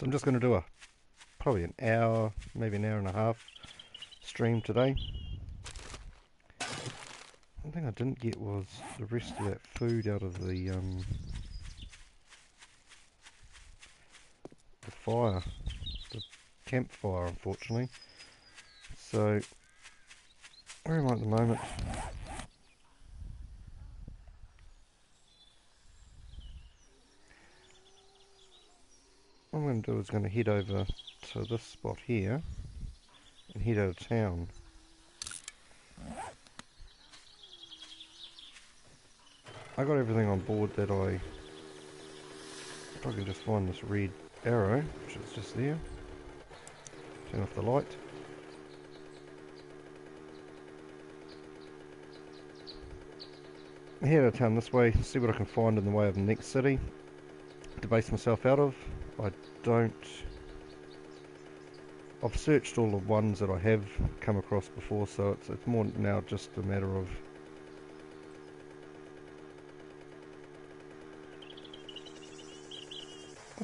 So I'm just going to do probably an hour, maybe an hour and a half stream today. One thing I didn't get was the rest of that food out of the fire, the campfire, unfortunately. So where am I at the moment? What I'm going to do is going to head over to this spot here and head out of town. I got everything on board that if I can just find this red arrow, which is just there. Turn off the light. Head out of town this way, see what I can find in the way of the next city to base myself out of. I've searched all the ones that I have come across before, so it's more now just a matter of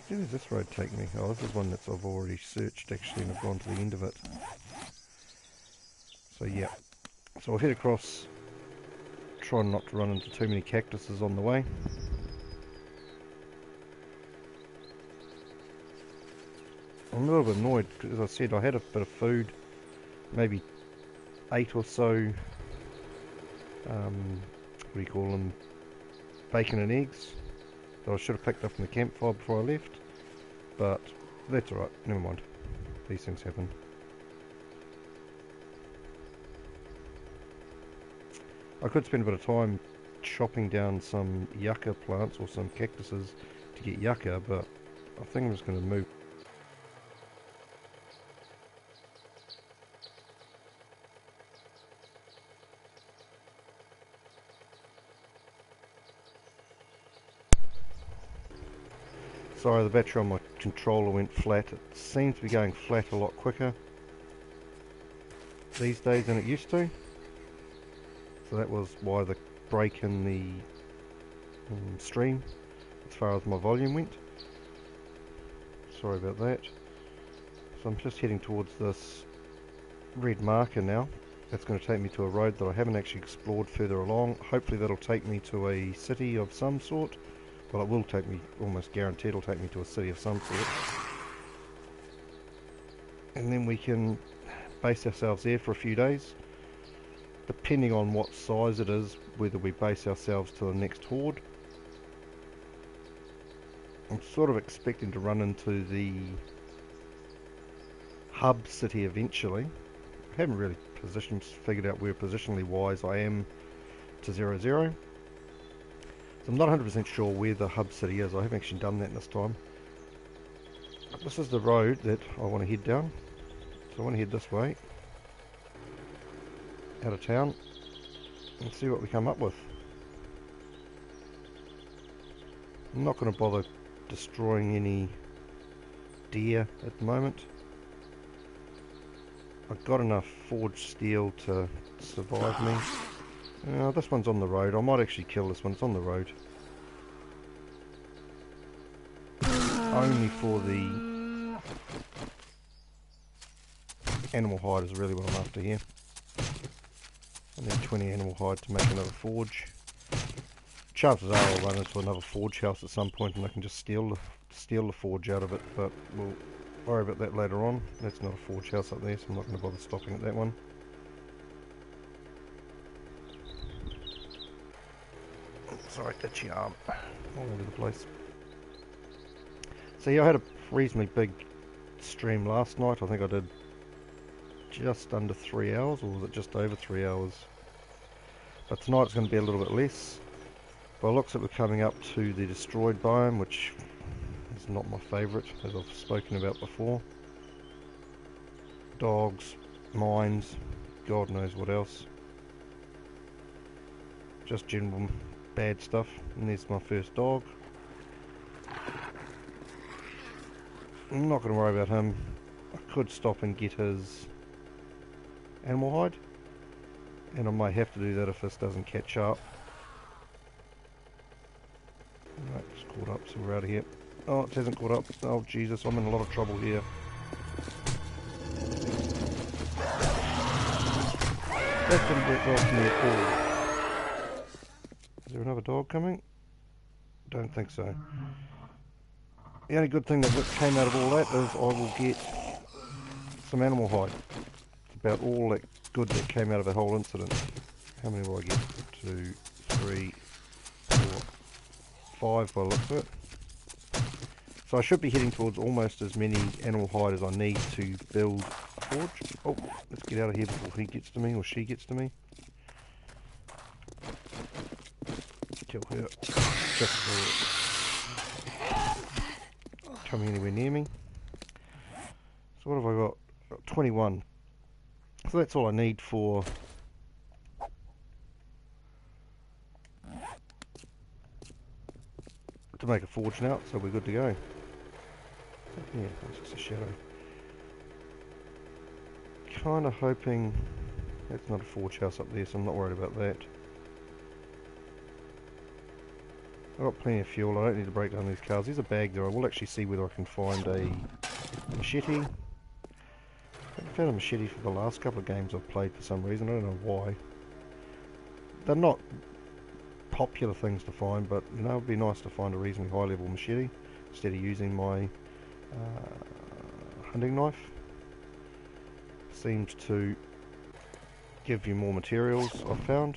where does this road take me? Oh, this is one that I've already searched actually, and I've gone to the end of it. So yeah, so I'll head across, try not to run into too many cactuses on the way. I'm a little bit annoyed because, as I said, I had a bit of food, maybe 8 or so, what do you call them, bacon and eggs, that I should have picked up from the campfire before I left, but that's alright, never mind, these things happen. I could spend a bit of time chopping down some yucca plants or some cactuses to get yucca, but I think I'm just going to move. Sorry, the battery on my controller went flat. It seems to be going flat a lot quicker these days than it used to. So that was why the break in the stream as far as my volume went. Sorry about that. So I'm just heading towards this red marker now. That's going to take me to a road that I haven't actually explored further along. Hopefully that'll take me to a city of some sort. Well, it will take me, almost guaranteed it'll take me to a city of some sort. And then we can base ourselves there for a few days. Depending on what size it is, whether we base ourselves to the next horde. I'm sort of expecting to run into the hub city eventually. I haven't really figured out where positionally wise I am to 0, 0. So I'm not 100% sure where the hub city is. I haven't actually done that this time. But this is the road that I want to head down. So I want to head this way, out of town, and see what we come up with. I'm not going to bother destroying any deer at the moment. I've got enough forged steel to survive me. This one's on the road. I might actually kill this one. It's on the road. Only for the animal hide is really what I'm after here. I need 20 animal hide to make another forge. Chances are I'll run into another forge house at some point and I can just steal the forge out of it, but we'll worry about that later on. That's not a forge house up there, so I'm not going to bother stopping at that one. Sorry, itchy arm all over the place. So yeah, I had a reasonably big stream last night. I think I did just under 3 hours, or was it just over 3 hours? But tonight it's going to be a little bit less. By the looks of it, we're coming up to the destroyed biome, which is not my favourite, as I've spoken about before. Dogs, mines, God knows what else. Just general bad stuff. And there's my first dog. I'm not going to worry about him. I could stop and get his animal hide, and I might have to do that if this doesn't catch up. Right, just caught up, so we're out of here. Oh, it hasn't caught up. Oh, Jesus, I'm in a lot of trouble here. That didn't work well for me at all. Is there another dog coming? Don't think so. The only good thing that came out of all that is I will get some animal hide. It's about all that good that came out of the whole incident. How many will I get? 2, 3, 4, 5 by the looks of it. So I should be heading towards almost as many animal hide as I need to build a forge. Oh, let's get out of here before he gets to me or she gets to me. Kill her. Just for coming anywhere near me. So what have I got? 21. So that's all I need for to make a forge now, so we're good to go. Yeah, that's just a shadow. Kind of hoping that's not a forge house up there, so I'm not worried about that. I've got plenty of fuel, I don't need to break down these cars. There's a bag there, I will actually see whether I can find a machete. I've found a machete for the last couple of games I've played for some reason, I don't know why. They're not popular things to find, but you know, it'd be nice to find a reasonably high level machete instead of using my hunting knife. Seems to give you more materials, I've found,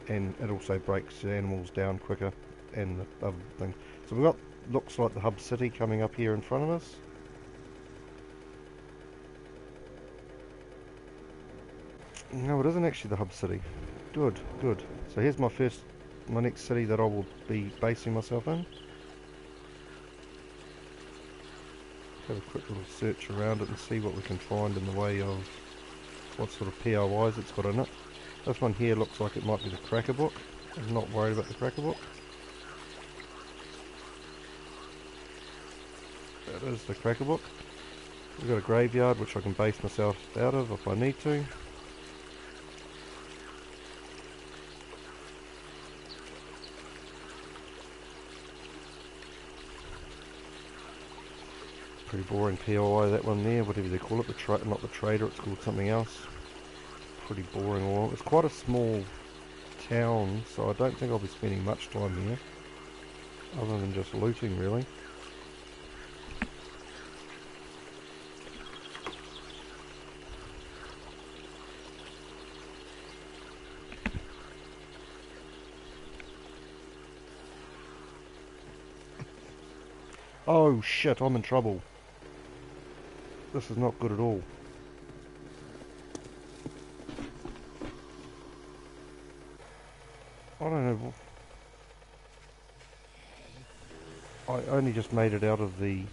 and it also breaks the animals down quicker and the other things. So we've got, looks like the hub city coming up here in front of us. No, it isn't actually the hub city. Good, good. So here's my next city that I will be basing myself in. Have a quick little search around it and see what we can find in the way of what sort of POIs it's got in it. This one here looks like it might be the Cracker Book. I'm not worried about the Cracker Book. That is the Cracker Book. We've got a graveyard which I can base myself out of if I need to. Pretty boring POI that one there, whatever they call it, not the trader, it's called something else. Pretty boring all. It's quite a small town, so I don't think I'll be spending much time here, other than just looting really. Oh shit, I'm in trouble. This is not good at all. I don't know. I only just made it out of the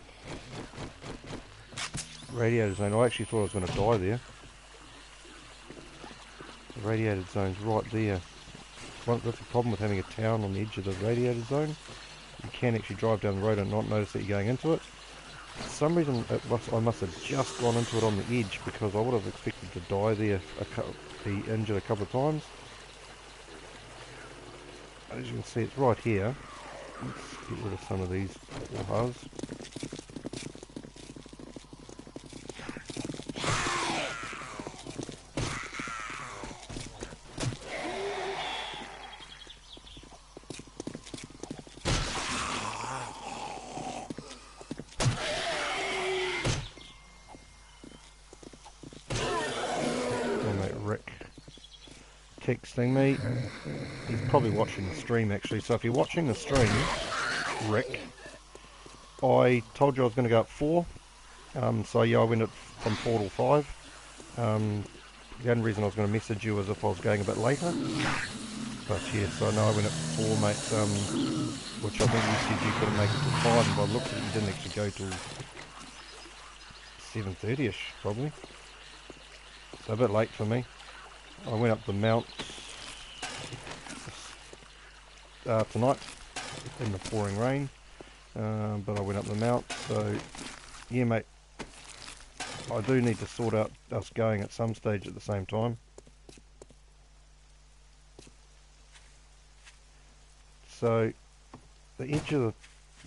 radiator zone. I actually thought I was going to die there. The radiated zone's right there. That's the problem with having a town on the edge of the radiated zone. You can actually drive down the road and not notice that you're going into it. For some reason I must have just gone into it on the edge, because I would have expected to die there, be injured a couple of times. As you can see, it's right here. Let's get rid of some of these wahas. Texting me. He's probably watching the stream actually, so if you're watching the stream, Rick, I told you I was going to go at 4, so yeah, I went from 4 till 5. The only reason I was going to message you was if I was going a bit later, but yeah, so no, I went at 4 mate, which I think you said you couldn't make it till 5, and by the looks of it you didn't actually go till 7:30ish probably, so a bit late for me. I went up the mount tonight in the pouring rain, but I went up the mount, so yeah mate, I do need to sort out us going at some stage at the same time. So the edge of the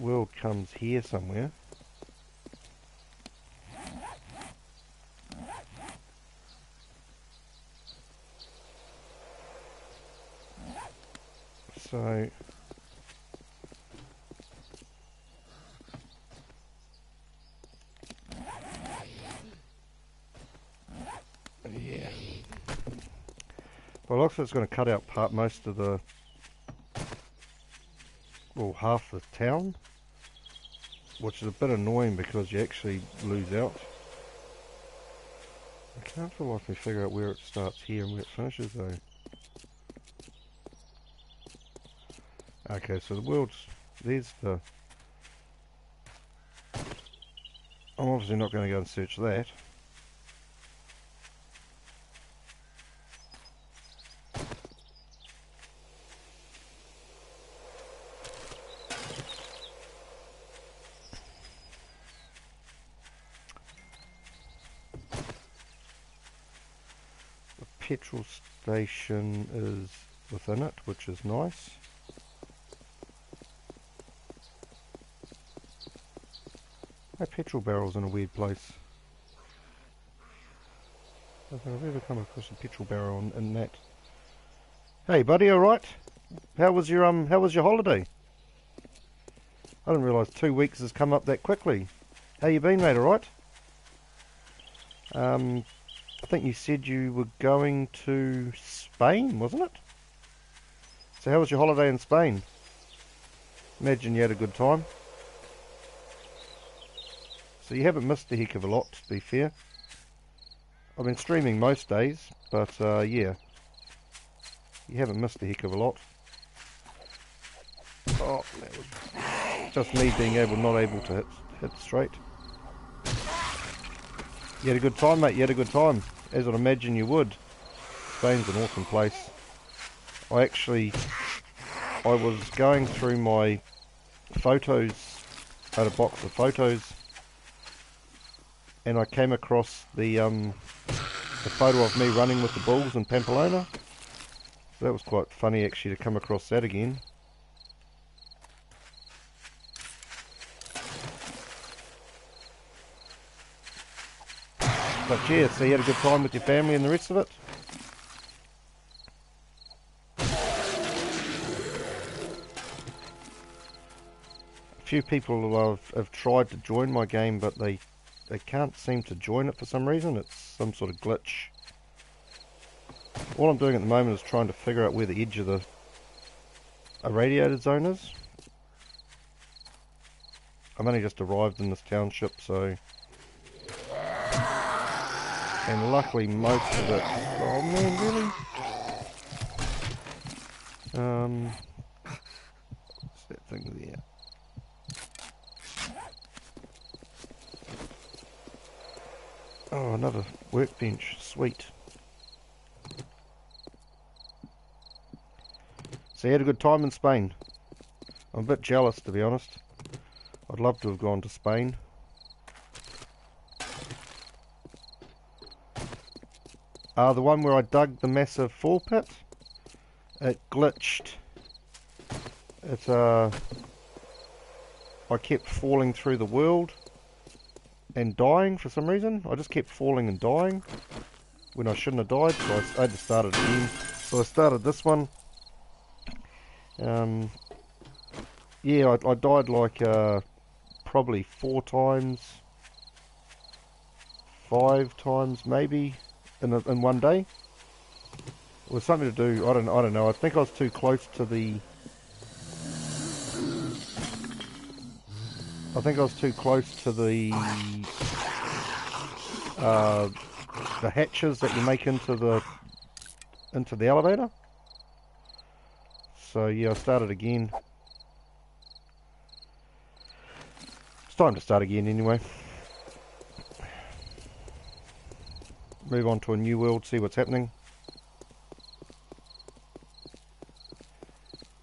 world comes here somewhere. So yeah, well, looks like it's going to cut out most of the, well, half the town, which is a bit annoying because you actually lose out. I can't for the life of me figure out where it starts here and where it finishes though. Okay, so the world's, there's the, I'm obviously not going to go and search that. The petrol station is within it, which is nice. My petrol barrel's in a weird place. I don't think I've ever come across a petrol barrel in that. Hey buddy, alright? How was your holiday? I didn't realise 2 weeks has come up that quickly. How you been, mate, alright? I think you said you were going to Spain, wasn't it? So how was your holiday in Spain? Imagine you had a good time. So you haven't missed a heck of a lot, to be fair. I've been streaming most days, but yeah. You haven't missed a heck of a lot. Oh, that was just me being not able to hit straight. You had a good time, mate, you had a good time. As I'd imagine you would. Spain's an awesome place. I was going through my photos, I had a box of photos, and I came across the photo of me running with the bulls in Pamplona. So that was quite funny actually to come across that again. But yeah, so you had a good time with your family and the rest of it? A few people have tried to join my game, but they can't seem to join it for some reason. It's some sort of glitch. All I'm doing at the moment is trying to figure out where the edge of the irradiated zone is. I've only just arrived in this township, so... And luckily most of it... Oh man, really? What's that thing there? Oh, another workbench. Sweet. So you had a good time in Spain? I'm a bit jealous, to be honest. I'd love to have gone to Spain. The one where I dug the massive fall pit, it glitched. I kept falling through the world and dying for some reason. I just kept falling and dying when I shouldn't have died, so I had to start it again. So I started this one. Yeah, I died like probably 4 times, 5 times maybe in one day. It was something to do. I don't know. I think I was too close to the. I think I was too close to the hatches that you make into the elevator. So yeah, I started again. It's time to start again anyway. Move on to a new world, see what's happening.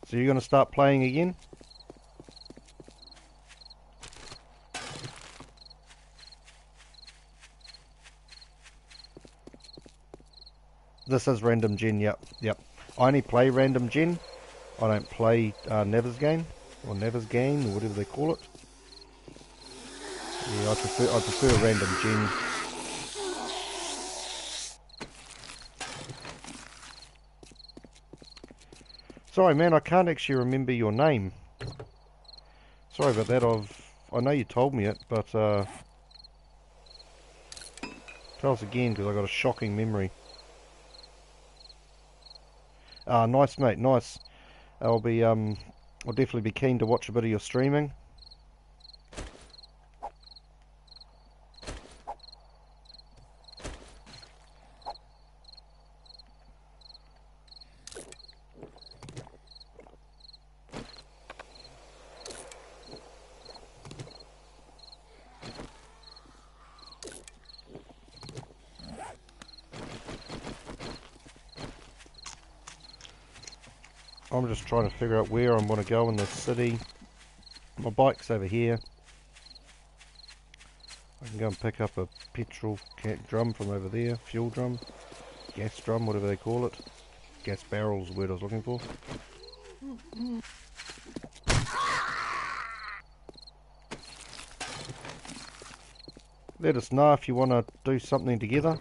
So you're going to start playing again? This is random gen, yep. I only play random gen. I don't play Never's game. or Navisgain, or whatever they call it. Yeah, I prefer random gen. Sorry man, I can't actually remember your name. Sorry about that. I know you told me it, but tell us again because I got a shocking memory. Ah, nice mate, nice. I'll definitely be keen to watch a bit of your streaming. I'm just trying to figure out where I'm going to go in the city. My bike's over here. I can go and pick up a petrol drum from over there, fuel drum, gas drum, whatever they call it. Gas barrel is the word I was looking for. Let us know if you want to do something together.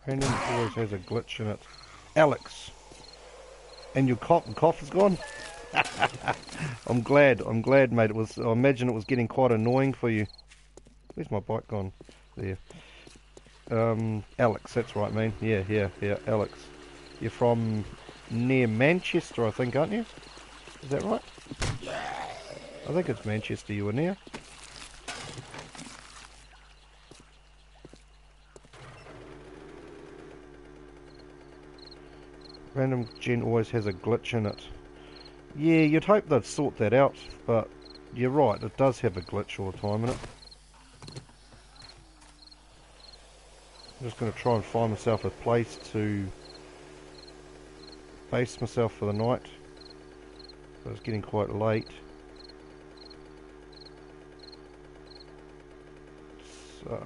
Random always has a glitch in it. Alex. And your cough is gone? I'm glad, mate. I imagine it was getting quite annoying for you. Where's my bike gone? There. Alex, that's right, man. Yeah, Alex. You're from near Manchester, I think, aren't you? Is that right? I think it's Manchester you were near. Random gen always has a glitch in it. Yeah, you'd hope they'd sort that out, but you're right, it does have a glitch all the time in it. I'm just going to try and find myself a place to base myself for the night. But it's getting quite late. So...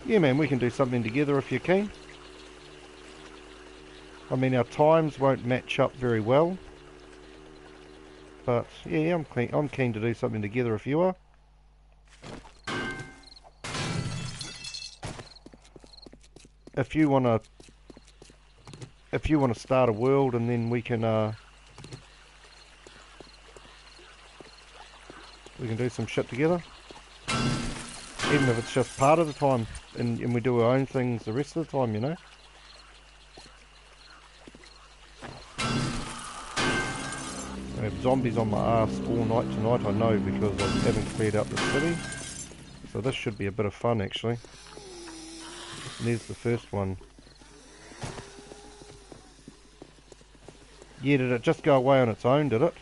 yeah man, we can do something together if you're keen. I mean, our times won't match up very well. But yeah, I'm keen to do something together if you are. If you wanna start a world and then we can do some shit together. Even if it's just part of the time and we do our own things the rest of the time, you know. I have zombies on my ass all night tonight, I know, because I haven't cleared out the city. So this should be a bit of fun actually. And there's the first one. Yeah, did it just go away on its own, did it?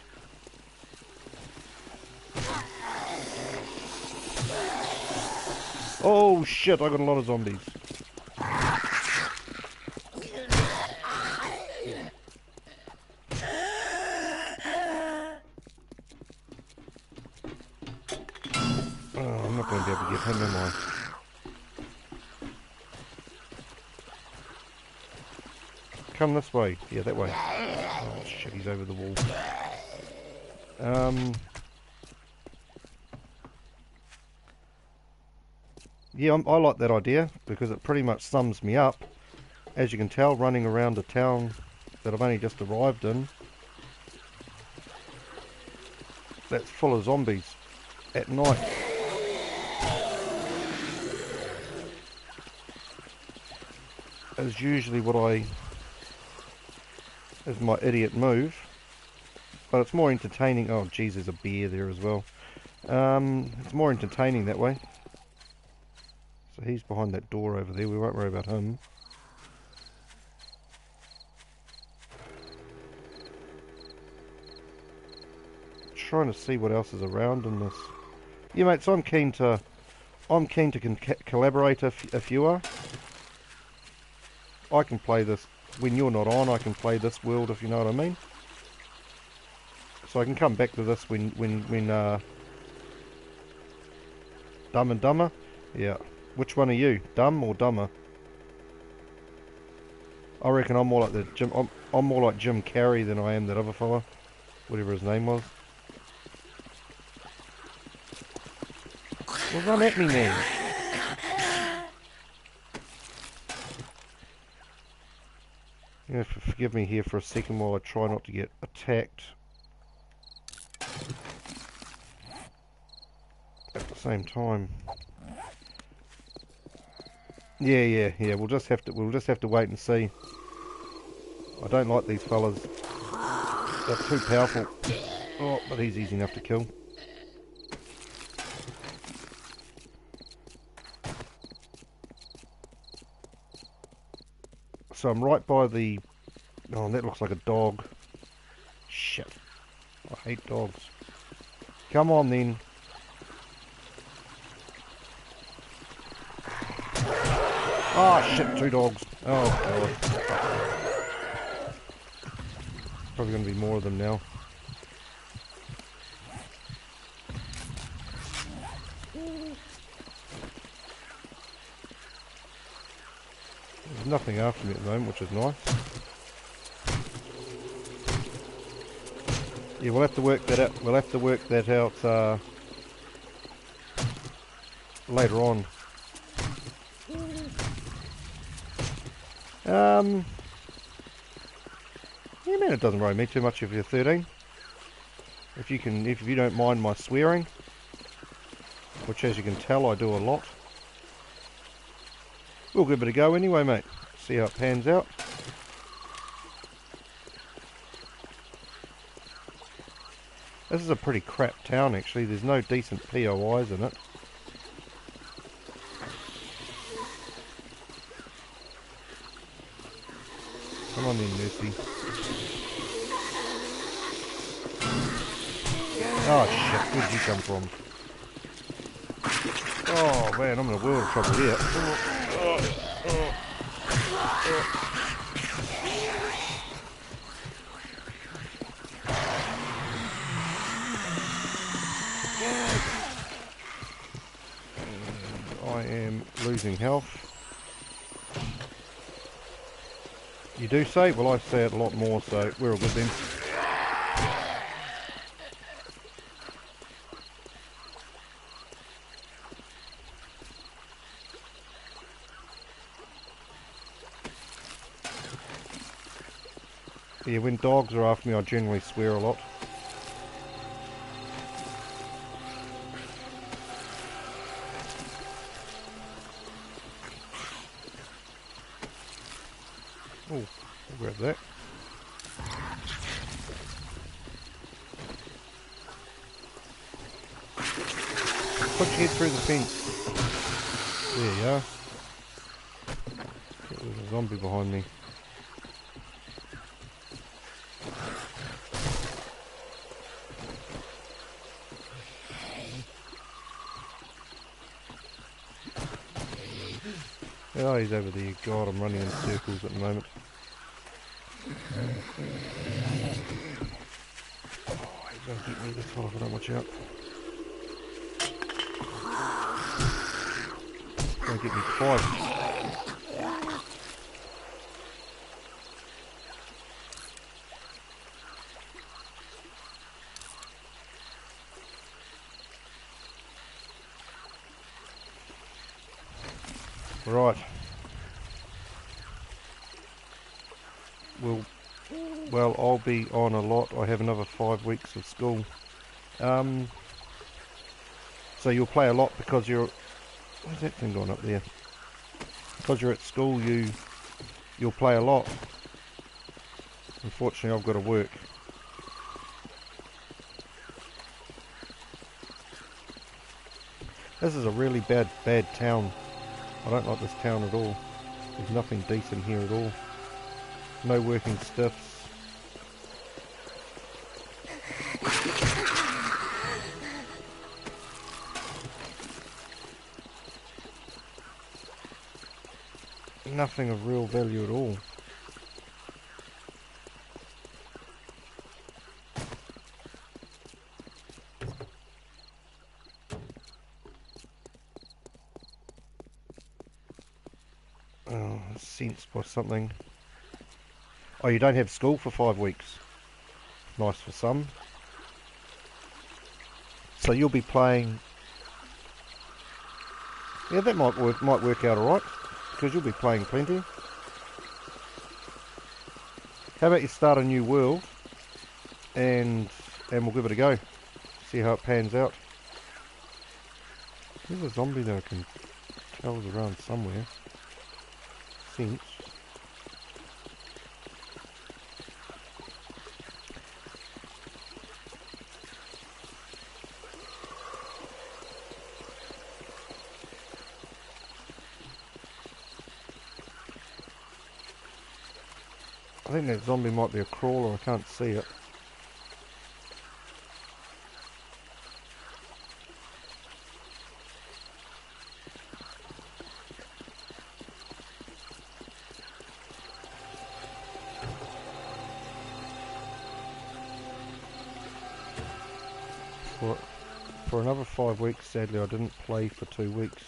Oh shit, I got a lot of zombies. Oh, I'm not going to be able to get him, am I? Come this way. Yeah, that way. Oh shit, he's over the wall. Yeah, I like that idea because it pretty much sums me up. As you can tell, running around a town that I've only just arrived in, that's full of zombies at night. Is usually is my idiot move, but it's more entertaining. Oh geez, there's a bear there as well. It's more entertaining that way. So he's behind that door over there, we won't worry about him. Trying to see what else is around in this. Yeah mate, so I'm keen to collaborate if you are. I can play this when you're not on. I can play this world if you know what I mean. So I can come back to this when Dumb and Dumber? Yeah. Which one are you? Dumb or Dumber? I reckon I'm more like the Jim. I'm more like Jim Carrey than I am that other fella, whatever his name was. Well, run at me, man. You know, forgive me here for a second while I try not to get attacked at the same time. Yeah. We'll just have to wait and see. I don't like these fellas. They're too powerful. Oh, but he's easy enough to kill. So I'm right by the... Oh, that looks like a dog. Shit. I hate dogs. Come on then. Oh shit, 2 dogs. Oh god. Probably going to be more of them now. There's nothing after me at the moment, which is nice. Yeah, we'll have to work that out. We'll have to work that out later on. Yeah, man, it doesn't worry me too much if you're 13. If you don't mind my swearing, which as you can tell I do a lot. We'll give it a go anyway, mate. See how it pans out. This is a pretty crap town actually. There's no decent POIs in it. Come on then, Mercy. Oh shit, where did you come from? Oh man, I'm in a world of trouble here. I am losing health. You do say? Well, I say it a lot more, so we're all good then. Yeah, when dogs are after me, I generally swear a lot. Oh, I'll grab that. Put your head through the fence. There you are. There's a zombie behind me. Oh, he's over there. God, I'm running in circles at the moment. Oh, he's going to get me this one if I don't watch out. He's going to get me twice. Right. Well, I'll be on a lot. I have another 5 weeks of school. So you'll play a lot because you're... Where's that thing going up there? Because you're at school, you'll play a lot. Unfortunately, I've got to work. This is a really bad town. I don't like this town at all. There's nothing decent here at all. No working stiffs. Nothing of real value at all. sensed by something. Oh, you don't have school for 5 weeks. Nice for some. So you'll be playing... Yeah, that might work out alright, because you'll be playing plenty. How about you start a new world, and we'll give it a go. See how it pans out. There's a zombie that I can tell is around somewhere. Sense. I think that zombie might be a crawler, I can't see it. For another 5 weeks, sadly I didn't play for 2 weeks.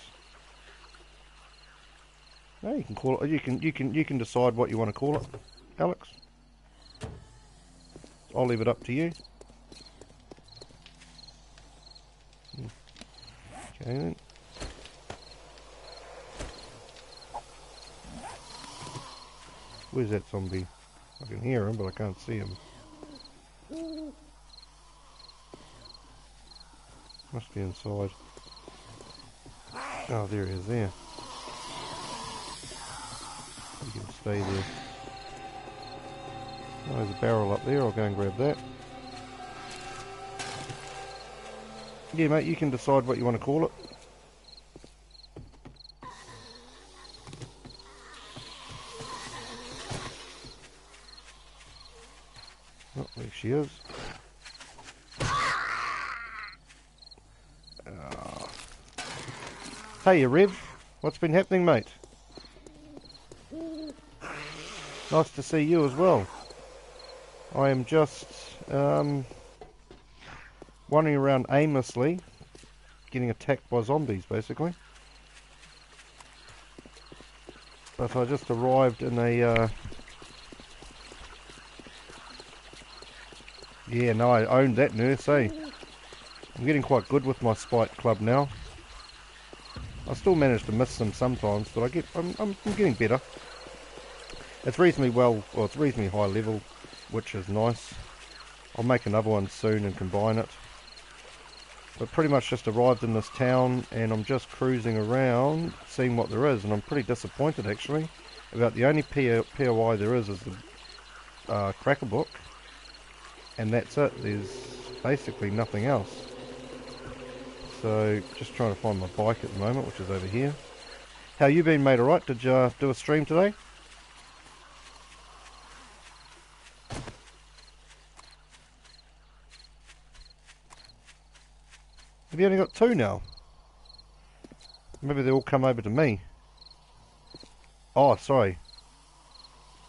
No, you can call it, you can decide what you want to call it, Alex. I'll leave it up to you. Okay then. Where's that zombie? I can hear him, but I can't see him. Must be inside. Oh, there he is there. You can stay there. Oh, there's a barrel up there, I'll go and grab that. Yeah mate, you can decide what you want to call it. Oh, there she is. Hey Rev, what's been happening mate? Nice to see you as well. I am just wandering around aimlessly, getting attacked by zombies basically. But I just arrived in a... Yeah, no, I owned that nurse, eh? I'm getting quite good with my Spite Club now. I still manage to miss them sometimes, but I'm getting better. It's reasonably it's reasonably high level, which is nice. I'll make another one soon and combine it. But pretty much just arrived in this town and I'm just cruising around, seeing what there is, and I'm pretty disappointed actually. About the only POI there is the Cracker Book, and that's it. There's basically nothing else. So, just trying to find my bike at the moment, which is over here. How you been, mate? Alright? Did you do a stream today? Have you only got 2 now? Maybe they all come over to me. Oh, sorry.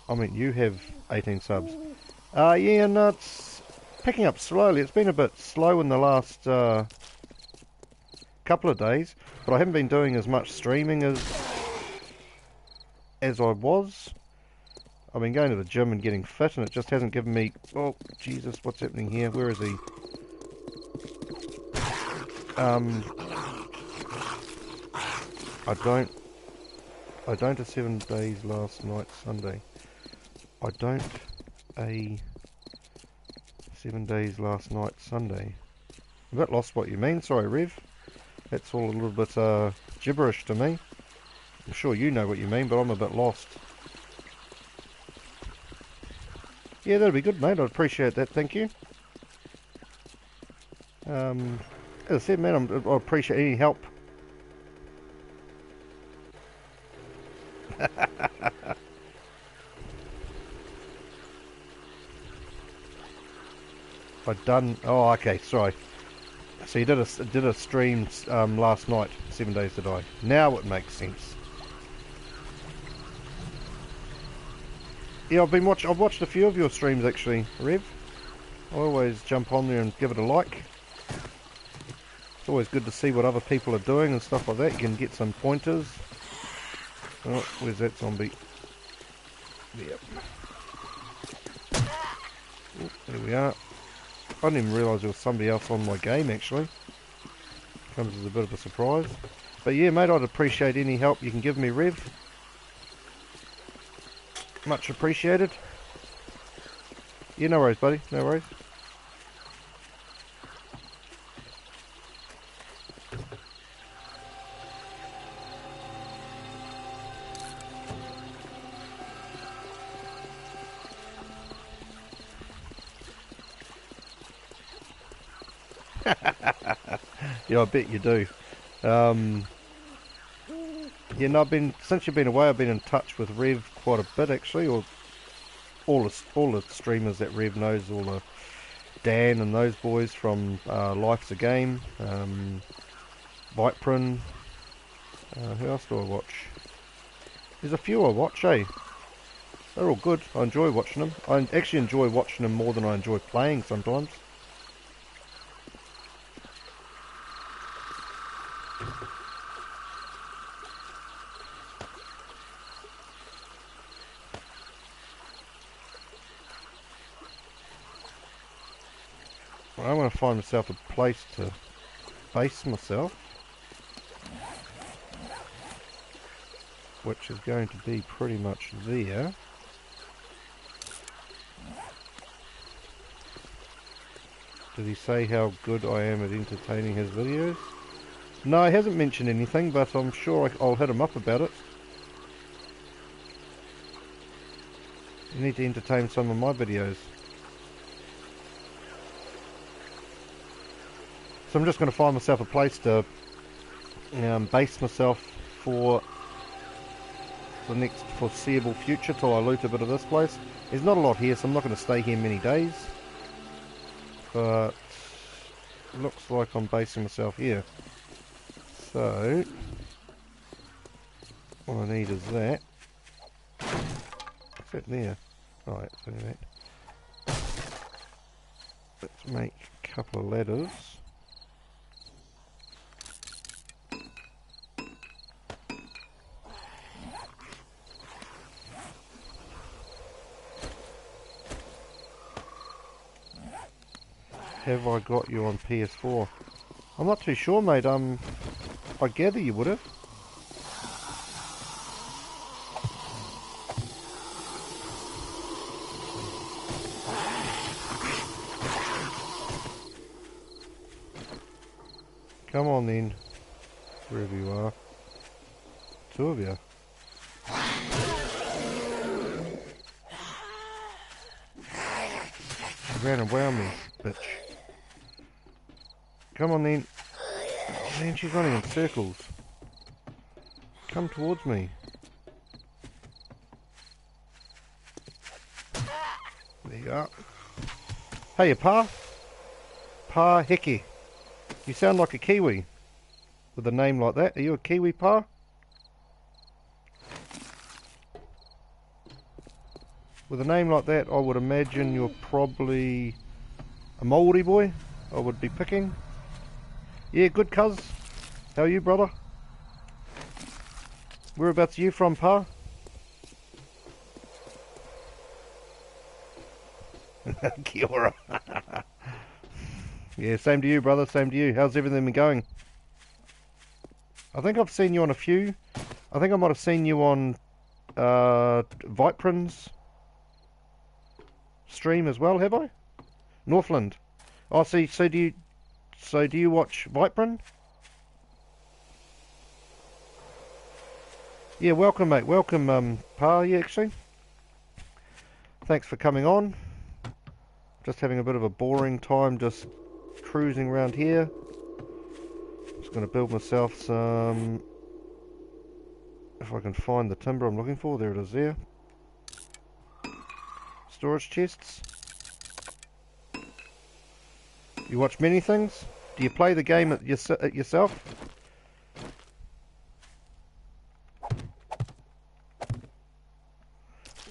I mean, you have 18 subs. Yeah, no, it's picking up slowly. It's been a bit slow in the last... couple of days, but I haven't been doing as much streaming as I was. I've been going to the gym and getting fit, and it just hasn't given me... Oh, Jesus, what's happening here? Where is he? I don't a 7 days last night Sunday. I don't a 7 days last night Sunday. I'm a bit lost what you mean, sorry Rev. That's all a little bit gibberish to me. I'm sure you know what you mean, but I'm a bit lost. Yeah, that'd be good, mate. I'd appreciate that. Thank you. As I said, man, I appreciate any help. I've done... Oh, okay, sorry. So you did a stream last night, 7 days to die. Now it makes sense. Yeah, I've watched a few of your streams actually, Rev. I always jump on there and give it a like. It's always good to see what other people are doing and stuff like that. You can get some pointers. Oh, where's that zombie? Yep. Oop, there we are. I didn't even realise there was somebody else on my game actually. Comes as a bit of a surprise. But yeah, mate, I'd appreciate any help you can give me, Rev. Much appreciated. Yeah, no worries, buddy. No worries. Yeah, I bet you do. Yeah, no, since you've been away, I've been in touch with Rev quite a bit actually, or all the streamers that Rev knows, all the Dan and those boys from Life's a Game, Viprin. Who else do I watch? There's a few I watch, eh? They're all good. I enjoy watching them. I actually enjoy watching them more than I enjoy playing sometimes. I want to find myself a place to base myself, which is going to be pretty much there. Did he say how good I am at entertaining his videos? No, he hasn't mentioned anything, but I'm sure I'll hit him up about it. You need to entertain some of my videos. So I'm just going to find myself a place to base myself for the next foreseeable future till I loot a bit of this place. There's not a lot here, so I'm not going to stay here many days. But it looks like I'm basing myself here. So what I need is that. What's that there? Right, so that. Let's make a couple of ladders. Have I got you on PS4? I'm not too sure, mate. I gather you would have. Come on then, wherever you are. Two of you. She ran around me, bitch. Come on then. Man, she's running in circles. Come towards me. There you are. Hey, Pa. Pa Hickey. You sound like a Kiwi. With a name like that. Are you a Kiwi, Pa? With a name like that, I would imagine you're probably a Māori boy. I would be picking. Yeah, good cuz. How are you, brother? Whereabouts are you from, Pa? Kia ora. Yeah, same to you, brother. Same to you. How's everything been going? I think I've seen you on a few. I think I might have seen you on Viprin's stream as well, have I? Northland. Oh, see. So do you watch Viprin? Yeah, welcome, mate. Welcome, Pa. Yeah, actually. Thanks for coming on. Just having a bit of a boring time, just cruising around here. Just going to build myself some. If I can find the timber I'm looking for, there it is. There. Storage chests. You watch many things? Do you play the game at yourself?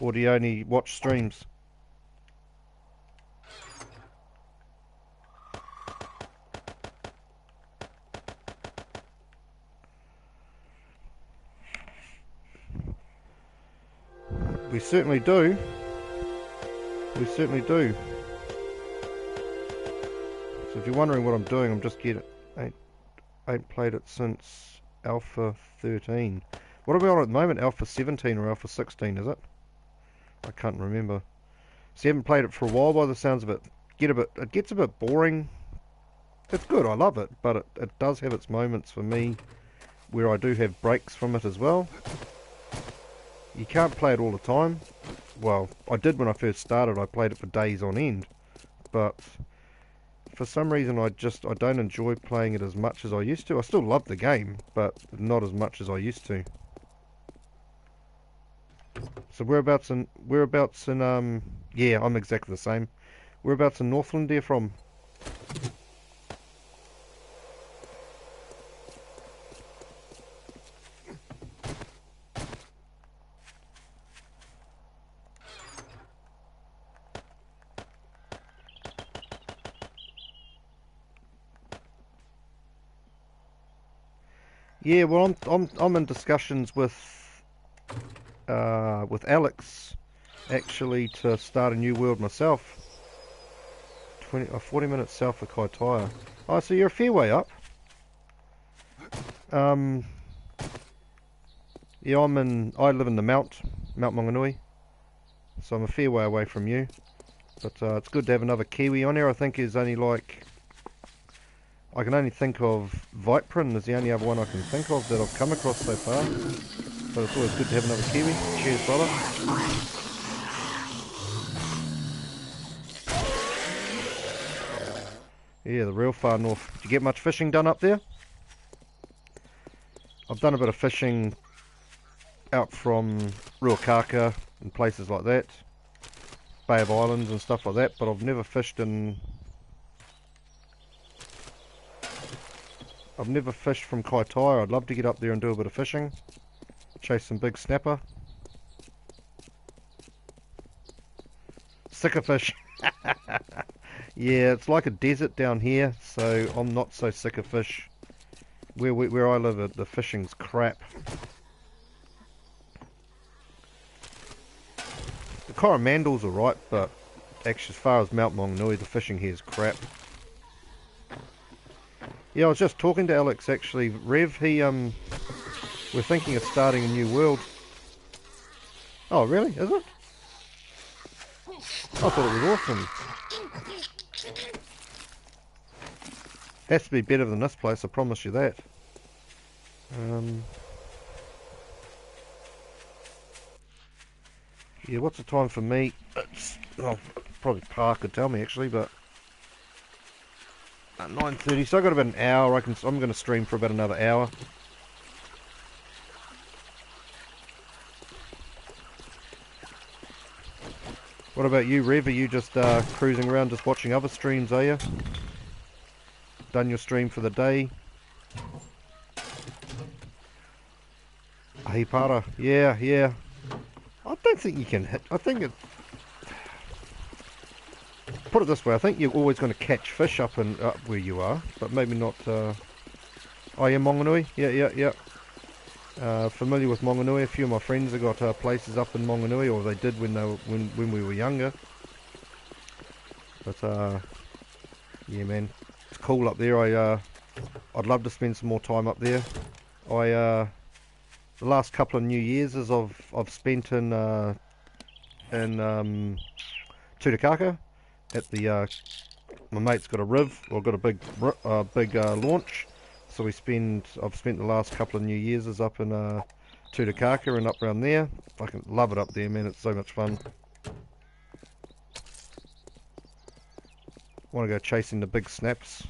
Or do you only watch streams? We certainly do. We certainly do. So if you're wondering what I'm doing, I'm just getting... I ain't played it since Alpha 13. What are we on at the moment? Alpha 17 or Alpha 16, is it? I can't remember. So you haven't played it for a while by the sounds of it. It gets a bit boring. It's good, I love it, but it does have its moments for me where I do have breaks from it as well. You can't play it all the time. Well, I did when I first started. I played it for days on end, but for some reason I don't enjoy playing it as much as I used to. I still love the game, but not as much as I used to. So whereabouts in yeah, I'm exactly the same. Whereabouts in Northland are you from? Yeah, well, I'm in discussions with Alex actually to start a new world myself. 40 minutes south of Kaitaia. Oh, so you're a fair way up. Yeah, I live in the Mount Maunganui, so I'm a fair way away from you. But it's good to have another Kiwi on here. I think there's only like, I can only think of Viprin is the only other one I can think of that I've come across so far. But it's always good to have another Kiwi. Cheers, brother. Yeah, the real far north. Did you get much fishing done up there? I've done a bit of fishing out from Ruakaka and places like that. Bay of Islands and stuff like that, but I've never fished in... I've never fished from Kaitaia. I'd love to get up there and do a bit of fishing. Chase some big snapper. Sick of fish. Yeah, it's like a desert down here, so I'm not so sick of fish. Where I live, the fishing's crap. The Coromandel's alright, but actually as far as Mount Maunganui, the fishing here is crap. Yeah, I was just talking to Alex actually. Rev, we're thinking of starting a new world. Oh, really? Is it? I thought it was awesome. Has to be better than this place, I promise you that. Yeah, what's the time for me? Probably Park could tell me actually, but 9:30. So I got about an hour. I'm going to stream for about another hour. What about you, Rev? Are you just cruising around, just watching other streams? Are you done your stream for the day? Hey, Para. Yeah, yeah. I don't think you can hit. I think it. Put it this way, I think you're always going to catch fish up where you are, but maybe not. Oh yeah, Maunganui. Yeah. Familiar with Maunganui. A few of my friends have got places up in Maunganui, or they did when we were younger. But yeah, man, it's cool up there. I'd love to spend some more time up there. The last couple of New Year's I've spent in Tutukaka at the my mate's got a riv, or got a big launch, so I've spent the last couple of New Year's up in Tutukaka and up around there. Fucking love it up there, man. It's so much fun. Want to go chasing the big snaps.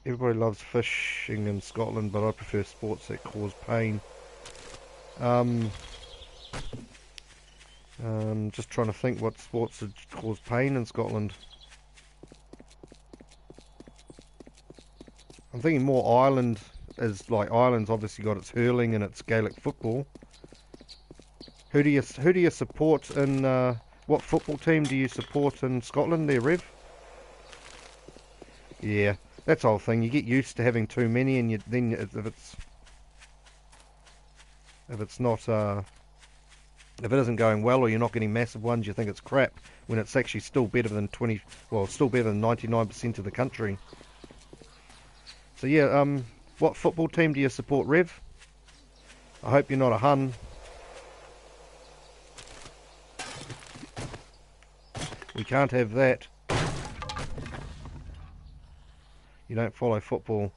Everybody loves fishing in Scotland, but I prefer sports that cause pain. Just trying to think what sports would cause pain in Scotland. I'm thinking more Ireland, as like Ireland's obviously got its hurling and its Gaelic football. Who do you support in what football team do you support in Scotland there, Rev? Yeah. That's the whole thing. You get used to having too many, and then if it's not if it isn't going well, or you're not getting massive ones, you think it's crap. When it's actually still better than still better than 99% of the country. So yeah, what football team do you support, Rev? I hope you're not a Hun. We can't have that. You don't follow football.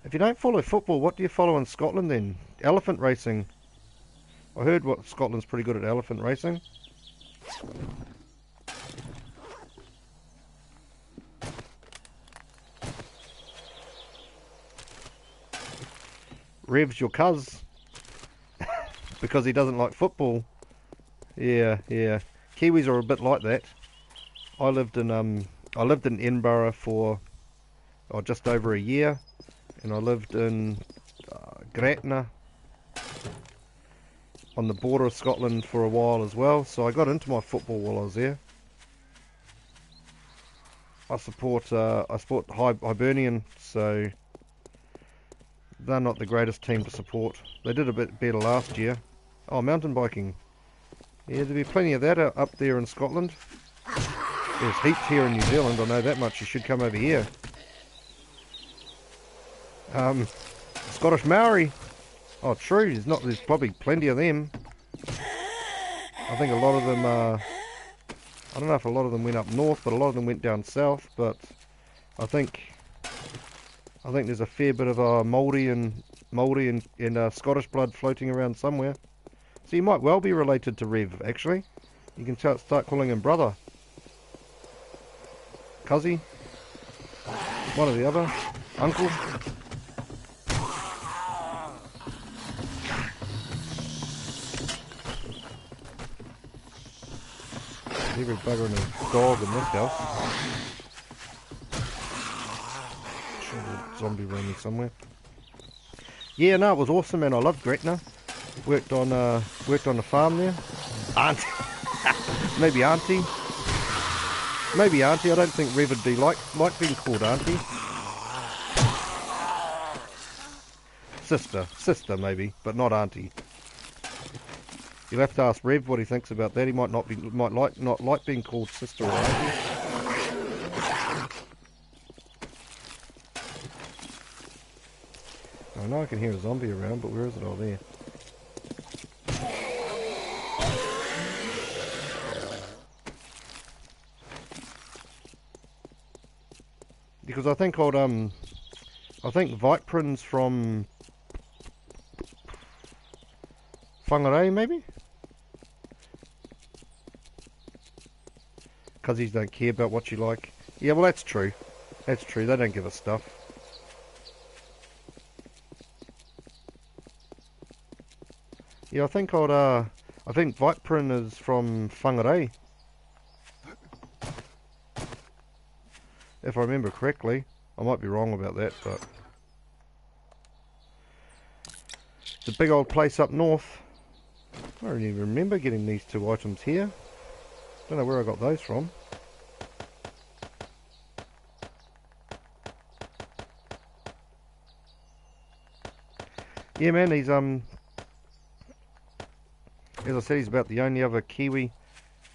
If you don't follow football, what do you follow in Scotland then? Elephant racing. I heard Scotland's pretty good at elephant racing. Rev's your cuz. Because he doesn't like football. Yeah. Kiwis are a bit like that. I lived in Edinburgh for just over a year, and I lived in Gretna on the border of Scotland for a while as well. So I got into my football while I was there. I support Hibernian, so they're not the greatest team to support. They did a bit better last year. Oh, mountain biking. Yeah, there'll be plenty of that up there in Scotland. There's heaps here in New Zealand, I know that much. You should come over here. Scottish Maori. Oh, true. There's probably plenty of them. I think a lot of them I don't know if a lot of them went up north, but a lot of them went down south. But I think there's a fair bit of Māori and Scottish blood floating around somewhere. So you might well be related to Rev, actually. You can start calling him brother. Cuzzy. One or the other. Uncle. Every bugger and a dog in this house. Sure, there's a zombie roaming somewhere. Yeah, no, it was awesome, man. I loved Gretna. Worked on a farm there. Auntie. Maybe auntie. Maybe auntie. I don't think Rev would be like being called auntie. Sister maybe, but not auntie. You'll have to ask Rev what he thinks about that. He might not like being called sister or auntie. I know I can hear a zombie around, but where is it? Oh, there. Because I think Viprin's from Whangarei, maybe? Cuzzies don't care about what you like. Yeah, well, that's true. That's true. They don't give a stuff. Yeah, I think Viprin is from Whangarei. If I remember correctly. I might be wrong about that, but it's a big old place up north. I don't even remember getting these two items here. Don't know where I got those from. Yeah, man, he's as I said, he's about the only other Kiwi.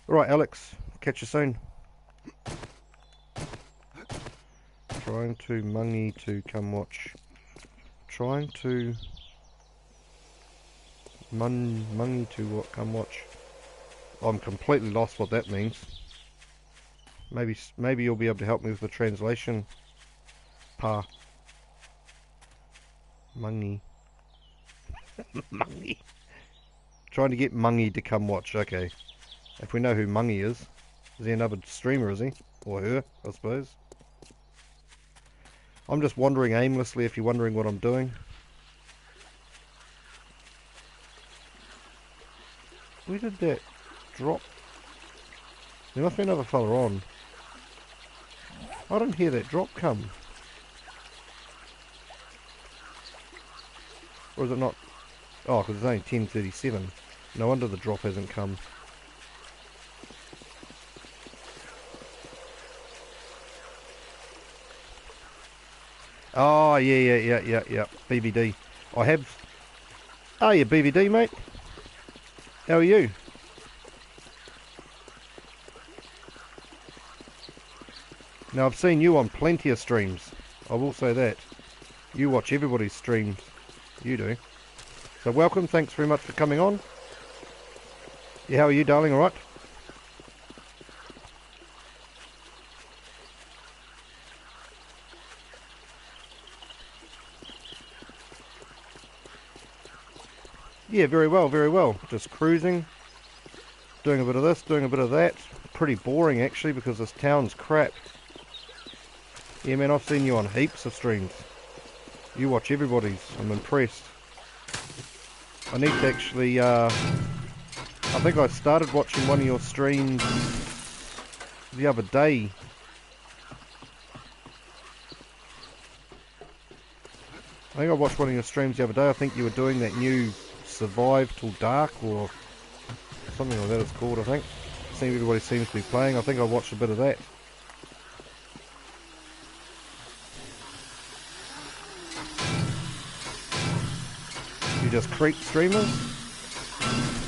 Alright, Alex, catch you soon. Trying to Mungy to come watch. Trying to Mungy to what? Come watch. I'm completely lost what that means. Maybe you'll be able to help me with the translation. Pa. Mungy. Mungy. Trying to get Mungy to come watch. Okay. If we know who Mungy is he another streamer, is he? Or her, I suppose. I'm just wandering aimlessly if you're wondering what I'm doing. Where did that drop? There must be another fella on. I didn't hear that drop come. Or is it not? Oh, because it's only 10:37. No wonder the drop hasn't come. Oh, yeah. BBD. I have... Oh, yeah, BBD, mate. How are you? Now, I've seen you on plenty of streams. I will say that. You watch everybody's streams. You do. So welcome, thanks very much for coming on. Yeah, how are you, darling? All right? Yeah, very well, very well. Just cruising, doing a bit of this, doing a bit of that. Pretty boring, actually, because this town's crap. Yeah, man, I've seen you on heaps of streams. You watch everybody's. I'm impressed. I need to actually, I think I started watching one of your streams the other day. I think I watched one of your streams the other day. I think you were doing that new Survive Till Dark or something like that it's called, I think. Everybody seems to be playing. I think I watched a bit of that. You just creep streamers?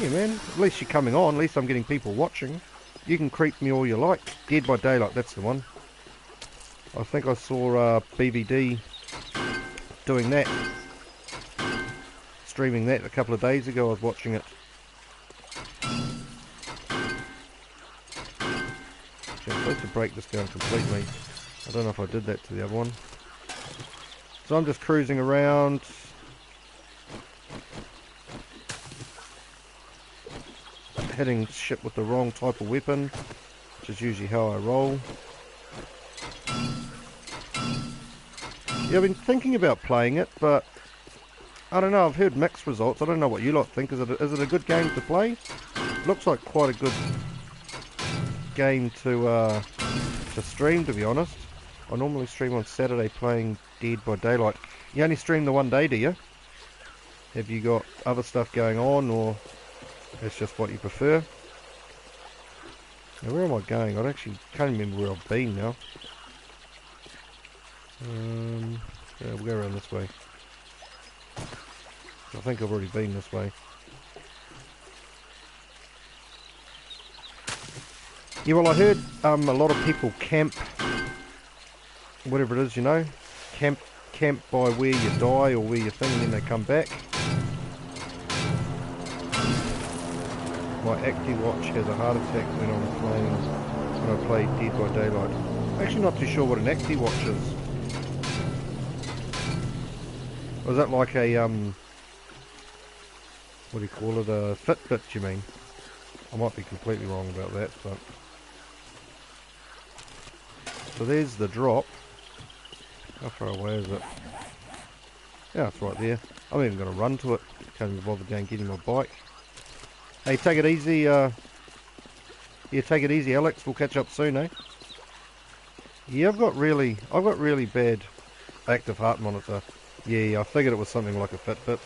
Yeah, man. At least you're coming on. At least I'm getting people watching. You can creep me all you like. Dead by Daylight, that's the one. I think I saw BVD doing that. Streaming that a couple of days ago. I was watching it. I'm supposed to break this down completely. I don't know if I did that to the other one. So I'm just cruising around. Hitting shit with the wrong type of weapon, which is usually how I roll. Yeah, I've been thinking about playing it, but I don't know, I've heard mixed results. I don't know what you lot think. Is it a good game to play? Looks like quite a good game to stream, to be honest. I normally stream on Saturday playing Dead by Daylight. You only stream the one day, do you? Have you got other stuff going on, or that's just what you prefer? Now, where am I going? I actually can't remember where I've been now. Yeah, we'll go around this way. I think I've already been this way. Yeah, well, I heard a lot of people camp, whatever it is, you know, camp by where you die or where you thing, and then they come back. My ActiWatch has a heart attack when I play Dead by Daylight. I'm actually not too sure what an ActiWatch is. Was that like a what do you call it? A Fitbit, you mean? I might be completely wrong about that, but so there's the drop. How far away is it? Yeah, it's right there. I'm even going to run to it. Can't even bother going getting my bike. Hey, take it easy. Yeah, take it easy, Alex. We'll catch up soon, eh? Yeah, I've got really bad active heart monitor. Yeah, I figured it was something like a Fitbit.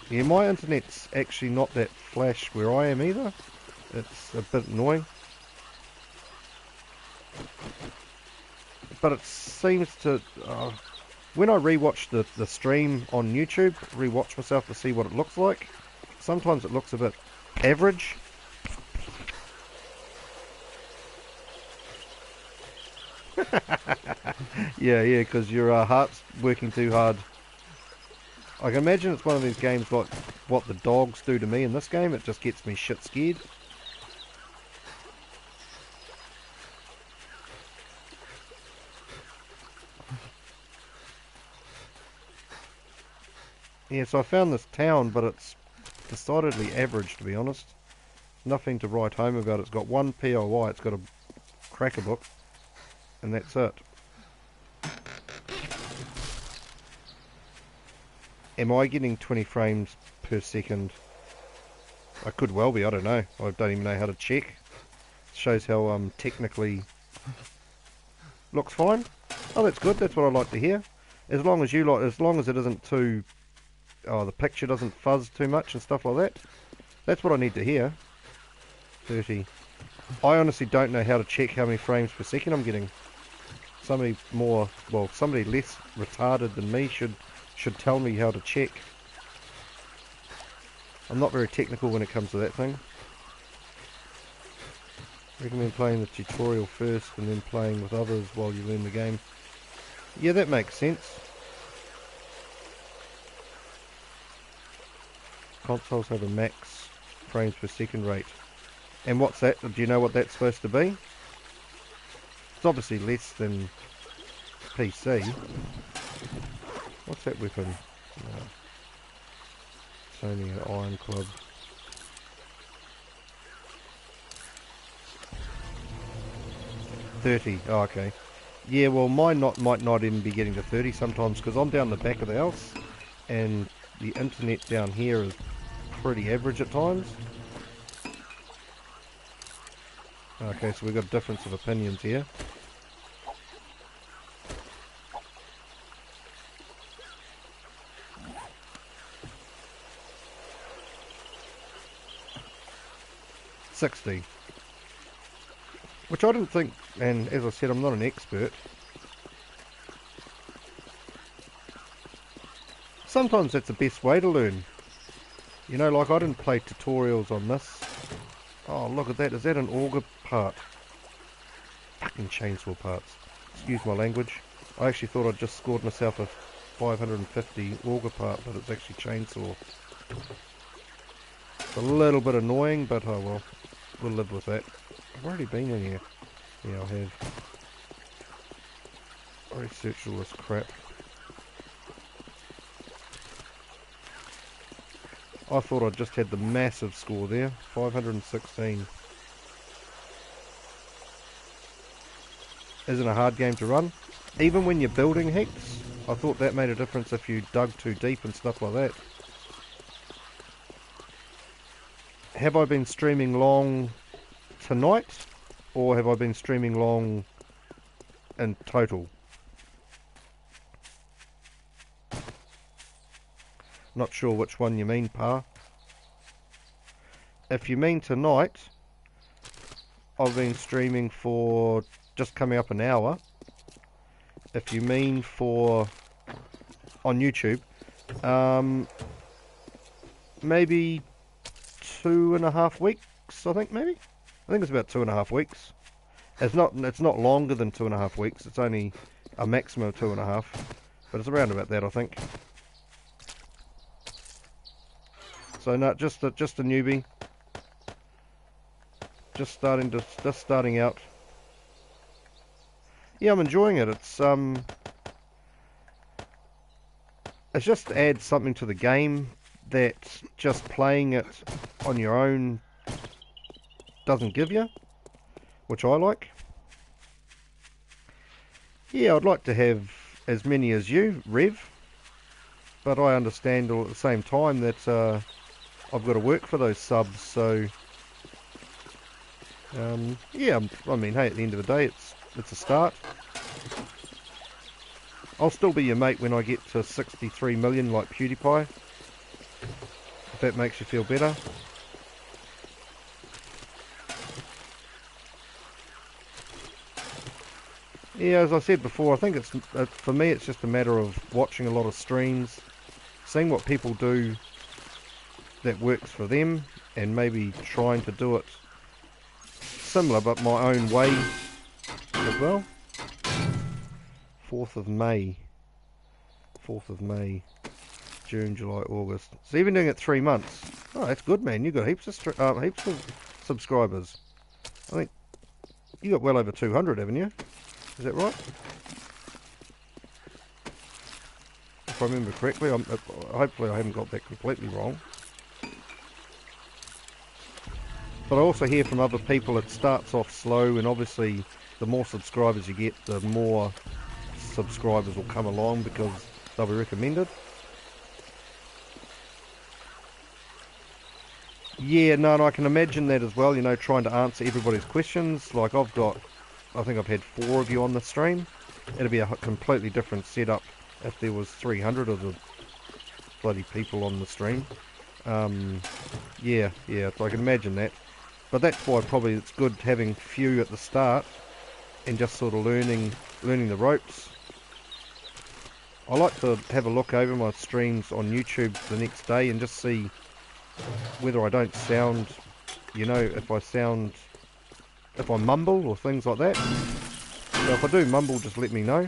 Yeah, my internet's actually not that flash where I am either. It's a bit annoying. But it seems to... when I rewatch the stream on YouTube, rewatch myself to see what it looks like, sometimes it looks a bit average. yeah, because your heart's working too hard. I can imagine it's one of these games like what the dogs do to me in this game. It just gets me shit scared. Yeah, so I found this town, but it's decidedly average, to be honest. Nothing to write home about. It's got one POI, it's got a cracker book, and that's it. Am I getting 20 frames per second? I could well be, I don't know. I don't even know how to check. It shows how technically looks fine. Oh, that's good. That's what I like to hear. As long as it isn't too, the picture doesn't fuzz too much and stuff like that. That's what I need to hear. 30. I honestly don't know how to check how many frames per second I'm getting. Somebody more, well, somebody less retarded than me should tell me how to check. I'm not very technical when it comes to that thing. I recommend playing the tutorial first and then playing with others while you learn the game. Yeah, that makes sense. Consoles have a max frames per second rate. And what's that? Do you know what that's supposed to be? It's obviously less than PC. What's that weapon? No. It's only an iron club. $30. Oh, okay. Yeah, well, mine might not even be getting to 30 sometimes because I'm down the back of the house and the internet down here is pretty average at times. Okay, so we've got a difference of opinions here. $60. Which I didn't think, and as I said, I'm not an expert. Sometimes that's the best way to learn. You know, like I didn't play tutorials on this. Oh, look at that. Is that an auger part? Fucking chainsaw parts. Excuse my language. I actually thought I'd just scored myself a 550 auger part, but it's actually chainsaw. It's a little bit annoying, but oh well. We'll live with that. I've already been in here. Yeah, I have. I already searched all this crap. I thought I just had the massive score there. 516. Isn't a hard game to run. Even when you're building heaps, I thought that made a difference if you dug too deep and stuff like that. Have I been streaming long tonight? Or have I been streaming long in total? Not sure which one you mean, Pa. If you mean tonight, I've been streaming for just coming up an hour. If you mean for on YouTube, maybe 2.5 weeks, I think maybe. I think it's about 2.5 weeks. It's not longer than 2.5 weeks. It's only a maximum of 2.5, but it's around about that, I think. So no, just a newbie, just starting out. Yeah, I'm enjoying it. It just adds something to the game that just playing it on your own doesn't give you, which I like. Yeah, I'd like to have as many as you, Rev, but I understand all at the same time that I've got to work for those subs, so yeah, I mean, hey, at the end of the day, it's a start. I'll still be your mate when I get to 63 million like PewDiePie, if that makes you feel better. Yeah, as I said before, I think for me it's just a matter of watching a lot of streams, seeing what people do that works for them, and maybe trying to do it similar but my own way as well. 4th of May, June, July, August. So you've been doing it 3 months. Oh, that's good, man. You've got heaps of subscribers. I think you got well over 200, haven't you? Is that right? If I remember correctly, hopefully I haven't got that completely wrong. But I also hear from other people it starts off slow, and obviously the more subscribers you get, the more subscribers will come along because they'll be recommended. Yeah, no, and I can imagine that as well, you know, trying to answer everybody's questions. Like I think I've had 4 of you on the stream. It'd be a completely different setup if there was 300 of the bloody people on the stream. Yeah, I can imagine that. But that's why probably it's good having few at the start and just sort of learning the ropes. I like to have a look over my streams on YouTube the next day and just see whether I don't sound, you know, if I mumble or things like that. So if I do mumble, just let me know.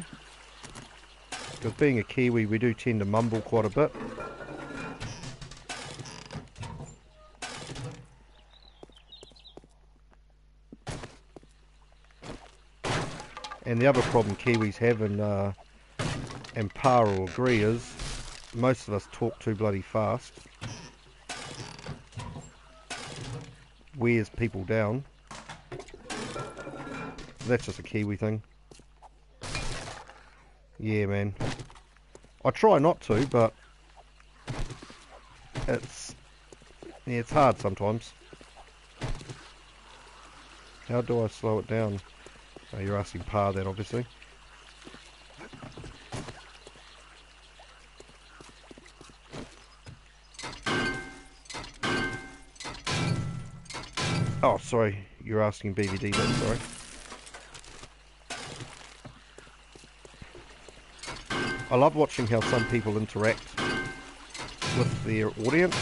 Because being a Kiwi, we do tend to mumble quite a bit. And the other problem Kiwis have, and Pa will agree, is most of us talk too bloody fast. Wears people down. That's just a Kiwi thing. Yeah, man. I try not to, but it's hard sometimes. How do I slow it down? Oh, you're asking Pa that, obviously. Oh, sorry. You're asking BVD that, sorry. I love watching how some people interact with their audience.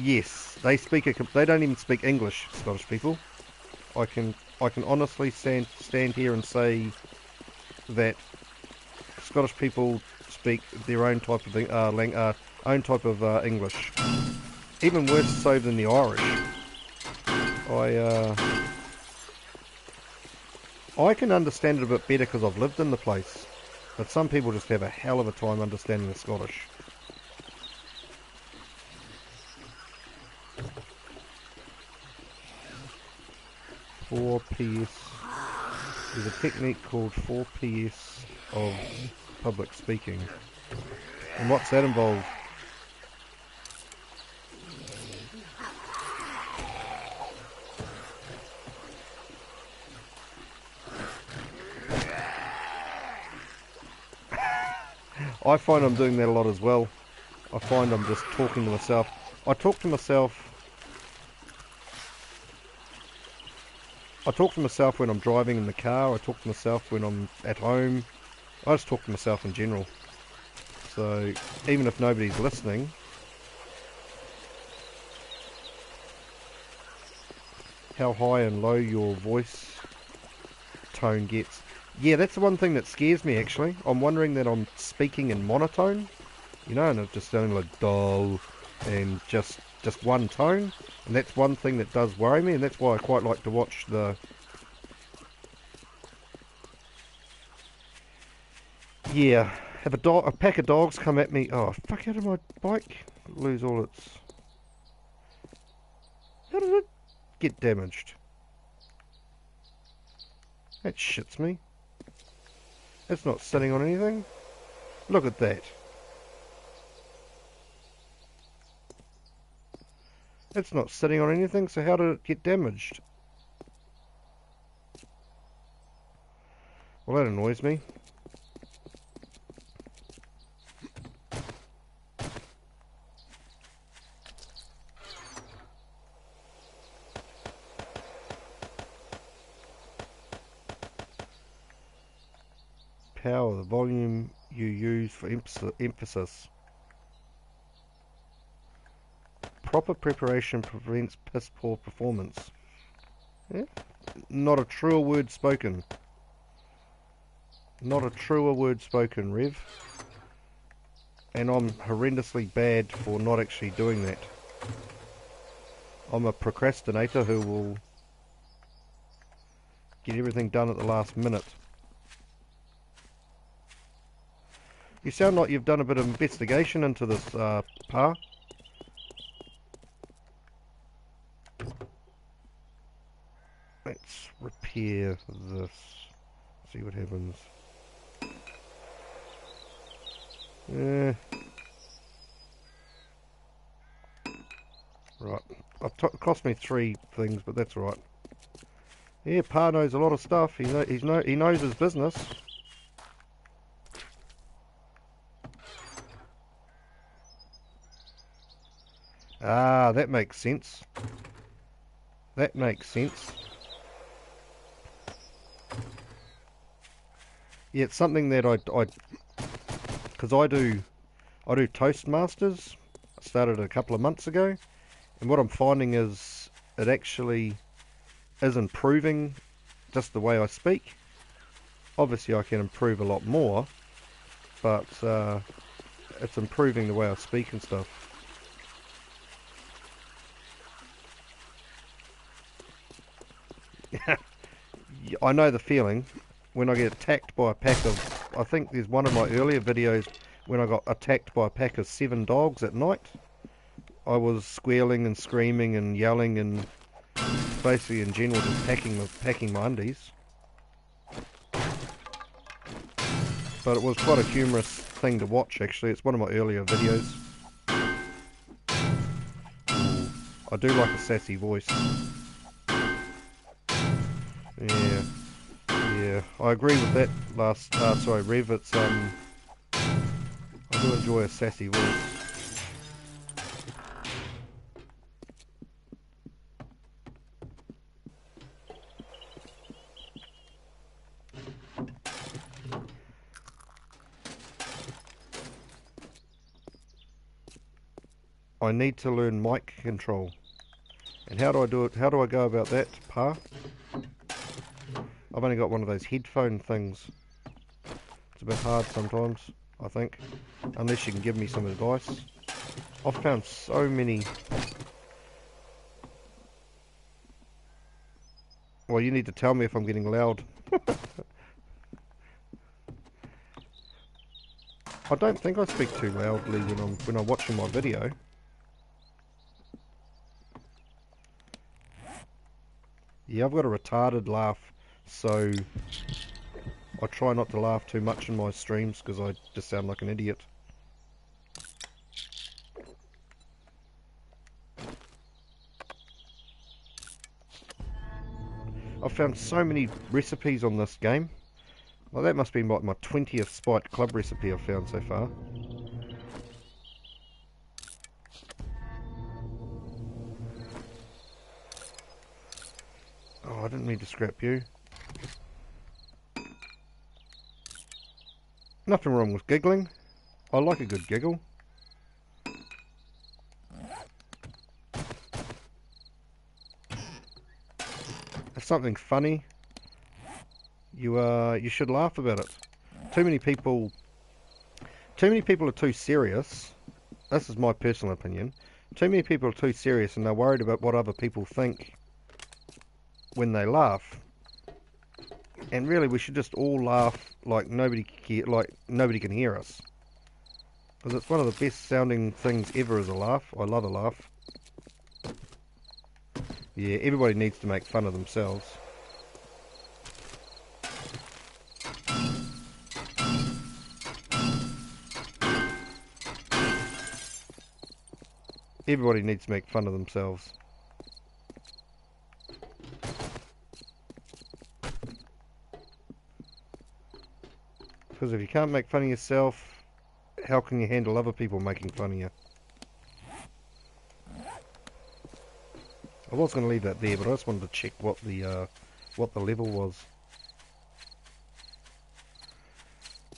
Yes, they don't even speak English, Scottish people. I can honestly stand here and say that Scottish people speak their own type of English. Even worse so than the Irish. I can understand it a bit better because I've lived in the place, but some people just have a hell of a time understanding the Scottish. Four PS. There's a technique called 4 PS of public speaking. And what's that involve? I find I'm doing that a lot as well. I find I'm just talking to myself. I talk to myself when I'm driving in the car. I talk to myself when I'm at home. I just talk to myself in general. So even if nobody's listening, how high and low your voice tone gets. Yeah, that's the one thing that scares me actually. I'm wondering that I'm speaking in monotone, you know, and it's just sounding like dull and just one tone. And that's one thing that does worry me, and that's why I quite like to watch the... Yeah, have a pack of dogs come at me. Oh, fuck, how did my bike lose all its... How did it get damaged? That shits me. It's not sitting on anything. Look at that. It's not sitting on anything, so how did it get damaged? Well, that annoys me. Power, the volume you use for emphasis. Proper preparation prevents piss poor performance. Yeah? Not a truer word spoken. Not a truer word spoken, Rev. And I'm horrendously bad for not actually doing that. I'm a procrastinator who will get everything done at the last minute. You sound like you've done a bit of investigation into this, Pa. Let's repair this. See what happens. Right. It cost me 3 things, but that's right. Yeah, Pa knows a lot of stuff. He knows his business. Ah, that makes sense. That makes sense. Yeah, it's something that because I do Toastmasters. I started a couple of months ago, and what I'm finding is it actually is improving just the way I speak. Obviously, I can improve a lot more, but it's improving the way I speak and stuff. I know the feeling when I get attacked by a pack of... I think there's one of my earlier videos when I got attacked by a pack of 7 dogs at night. I was squealing and screaming and yelling and basically in general just packing my undies. But it was quite a humorous thing to watch actually. It's one of my earlier videos. I do like a sassy voice. Yeah. Yeah, I agree with that Rev, it's, I do enjoy a sassy voice. I need to learn mic control. And how do I do it? How do I go about that, Pa? I've only got one of those headphone things. It's a bit hard sometimes, I think. Unless you can give me some advice. I've found so many... Well, you need to tell me if I'm getting loud. I don't think I speak too loudly when I'm watching my video. Yeah, I've got a retarded laugh, so I try not to laugh too much in my streams because I just sound like an idiot. I've found so many recipes on this game. Well, that must be my 20th Spiked Club recipe I've found so far. Oh, I didn't mean to scrap you. Nothing wrong with giggling. I like a good giggle. If something's funny, you should laugh about it. Too many people are too serious. This is my personal opinion. Too many people are too serious and they're worried about what other people think when they laugh. And really, we should just all laugh like nobody can hear us. Because it's one of the best sounding things ever is a laugh. I love a laugh. Yeah, everybody needs to make fun of themselves. Everybody needs to make fun of themselves. Because if you can't make fun of yourself, how can you handle other people making fun of you? I was going to leave that there, but I just wanted to check what the level was.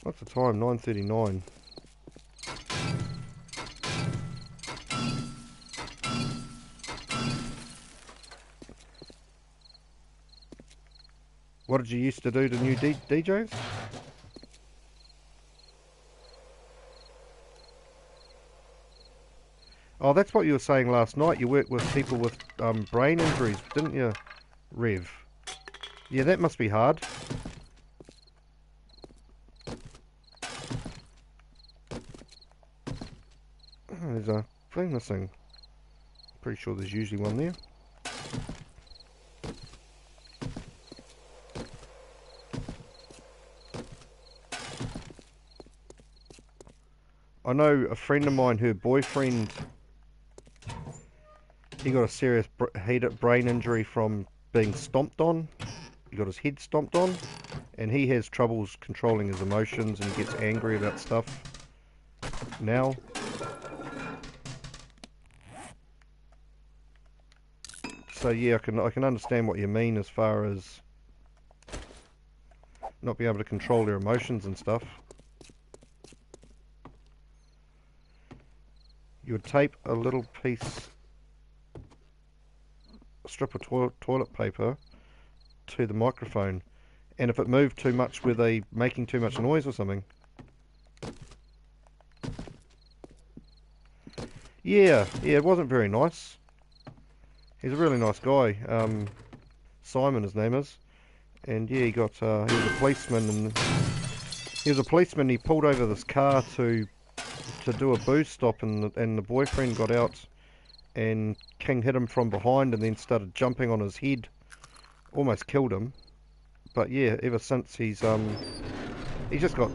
What's the time? 9:39. What did you used to do to new DJs? Oh, that's what you were saying last night. You worked with people with brain injuries, didn't you, Rev? Yeah, that must be hard. Oh, there's a thing missing. Pretty sure there's usually one there. I know a friend of mine, her boyfriend, he got a serious brain injury from being stomped on. He got his head stomped on, and he has troubles controlling his emotions and he gets angry about stuff now. So yeah, I can understand what you mean as far as not being able to control their emotions and stuff. You would tape a little piece, a strip of toilet paper to the microphone, and if it moved too much, were they making too much noise or something? Yeah, it wasn't very nice. He's a really nice guy. Simon, his name is, and yeah, he was a policeman, and he pulled over this car to do a booze stop, and the boyfriend got out, and King hit him from behind, and then started jumping on his head, almost killed him. But yeah, ever since he's just got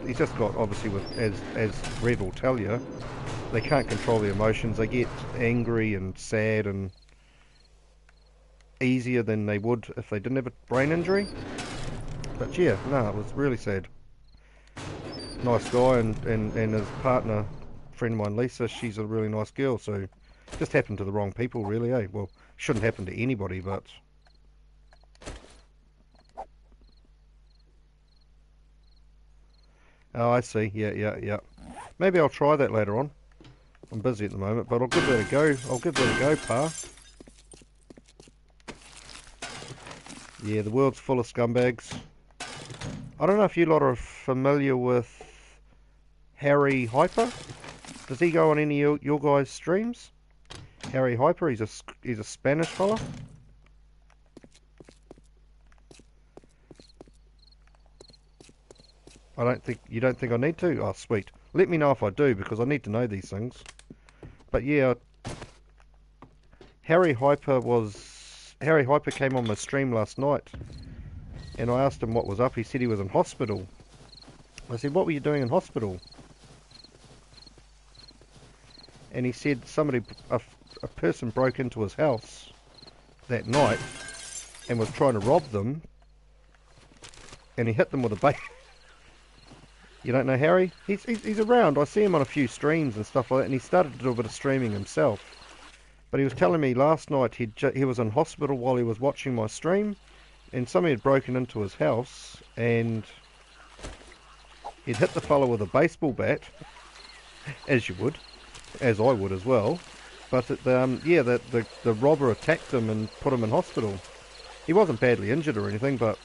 obviously, with as Rev will tell you, they can't control their emotions. They get angry and sad and easier than they would if they didn't have a brain injury. But yeah, no, it was really sad. Nice guy, and his partner, friend of mine, Lisa, she's a really nice girl, so just happened to the wrong people, really, eh? Well, shouldn't happen to anybody, but... Oh, I see. Yeah. Maybe I'll try that later on. I'm busy at the moment, but I'll give that a go. Pa. Yeah, the world's full of scumbags. I don't know if you lot are familiar with Harry Hyper. Does he go on any of your guys' streams? Harry Hyper, he's a Spanish fella. You don't think I need to? Oh, sweet. Let me know if I do, because I need to know these things. But yeah, Harry Hyper came on my stream last night, and I asked him what was up. He said he was in hospital. I said, what were you doing in hospital? And he said a person broke into his house that night and was trying to rob them, and he hit them with a bait. You don't know Harry? He's around. I see him on a few streams and stuff like that, and he started to do a bit of streaming himself. But he was telling me last night he was in hospital while he was watching my stream, and somebody had broken into his house, and he'd hit the fellow with a baseball bat, as you would, as I would as well. But the robber attacked him and put him in hospital. He wasn't badly injured or anything, but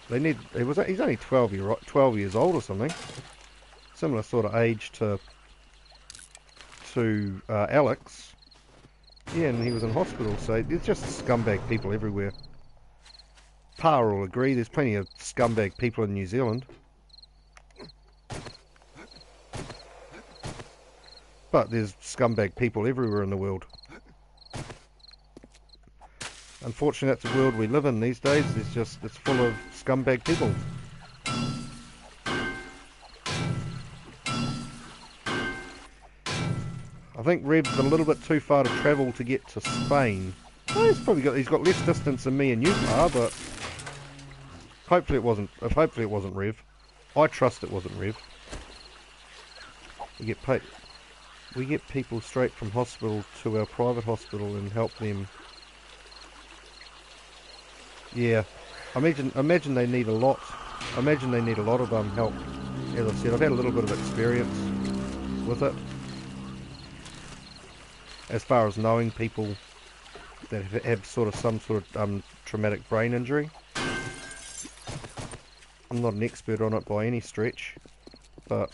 he's only 12 years old or something, similar sort of age to Alex. Yeah, and he was in hospital, so there's just scumbag people everywhere. Pa will agree, there's plenty of scumbag people in New Zealand. But there's scumbag people everywhere in the world. Unfortunately, that's the world we live in these days. It's full of scumbag people. I think Rev's a little bit too far to travel to get to Spain. Well, he's got less distance than me and you are, but hopefully it wasn't Rev. I trust it wasn't Rev. We get people straight from hospital to our private hospital and help them. Yeah, imagine they need a lot. Imagine they need a lot of help. As I said, I've had a little bit of experience with it, as far as knowing people that have some sort of traumatic brain injury. I'm not an expert on it by any stretch, but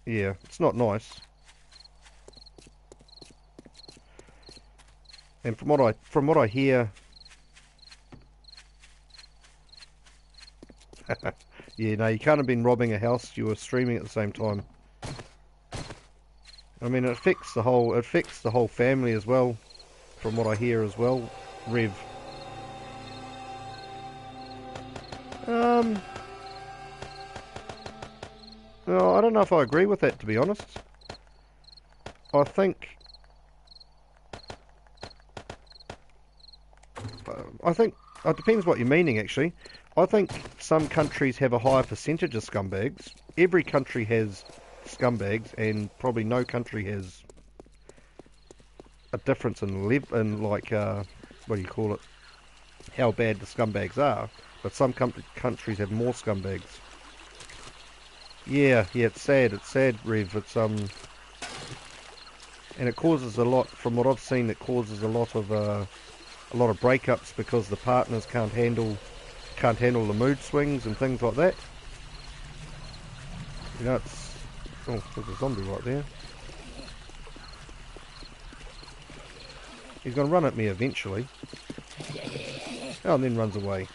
yeah, it's not nice. And from what I hear. Yeah, no, you can't have been robbing a house. You were streaming at the same time. I mean, it affects the whole family as well, from what I hear as well. Rev. No, I don't know if I agree with that, to be honest. I think it depends what you're meaning, actually. I think some countries have a higher percentage of scumbags. Every country has scumbags, and probably no country has a difference in what do you call it, how bad the scumbags are, but some countries have more scumbags. Yeah, it's sad, Rev. It's and it causes a lot, from what I've seen, it causes a lot of breakups because the partners can't handle the mood swings and things like that. You know, it's... Oh, there's a zombie right there. He's going to run at me eventually. Oh, and then runs away.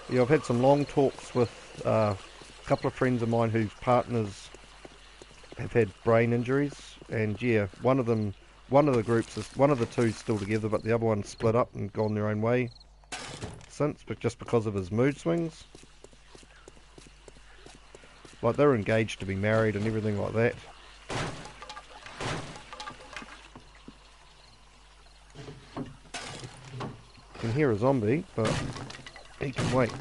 Yeah, I've had some long talks with a couple of friends of mine whose partners have had brain injuries, and yeah, one of the two is still together, but the other one's split up and gone their own way since, but just because of his mood swings. Like, they were engaged to be married and everything like that. You can hear a zombie, but he can wait.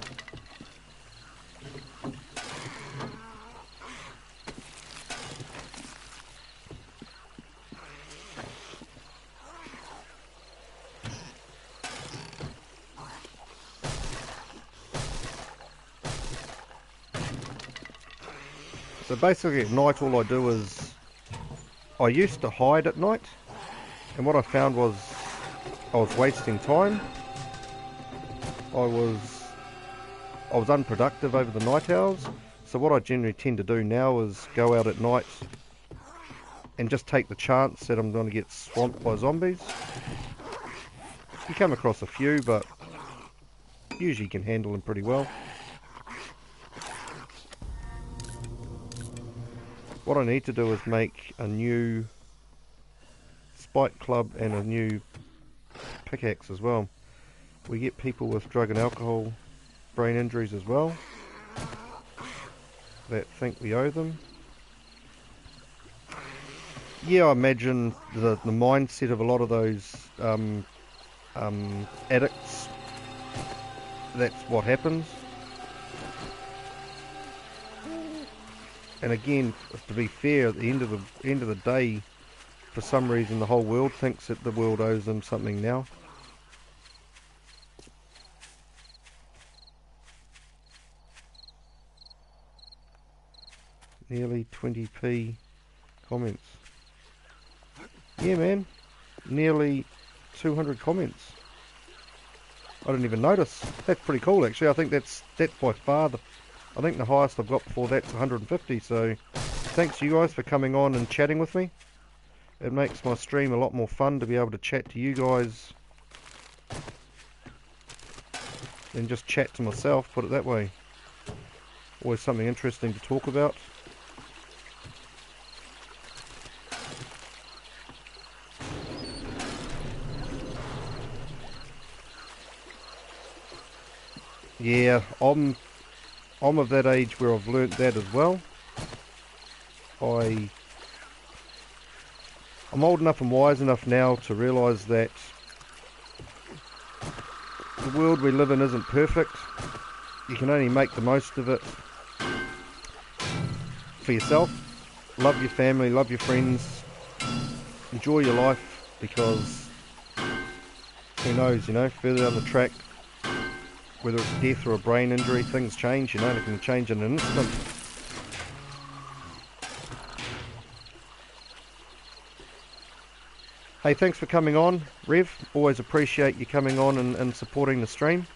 So basically at night all I do is, I used to hide at night, and what I found was I was wasting time. I was unproductive over the night hours, so what I generally tend to do now is go out at night and just take the chance that I'm going to get swamped by zombies. You come across a few, but usually you can handle them pretty well. What I need to do is make a new spike club and a new pickaxe as well. We get people with drug and alcohol brain injuries as well that think we owe them. Yeah, I imagine the mindset of a lot of those addicts, that's what happens. And again, to be fair, at the end of the day, for some reason the whole world thinks that the world owes them something now. Nearly 20p comments. Yeah, man, nearly 200 comments. I didn't even notice. That's pretty cool, actually. I think that's by far I think the highest I've got before that's 150, so thanks you guys for coming on and chatting with me. It makes my stream a lot more fun to be able to chat to you guys than just chat to myself, put it that way. Always something interesting to talk about. Yeah, I'm of that age where I've learnt that as well. I'm old enough and wise enough now to realise that the world we live in isn't perfect. You can only make the most of it for yourself. Love your family, love your friends, enjoy your life, because who knows, you know, further down the track, whether it's death or a brain injury, things change, you know, they can change in an instant. Hey, thanks for coming on, Rev. Always appreciate you coming on and supporting the stream,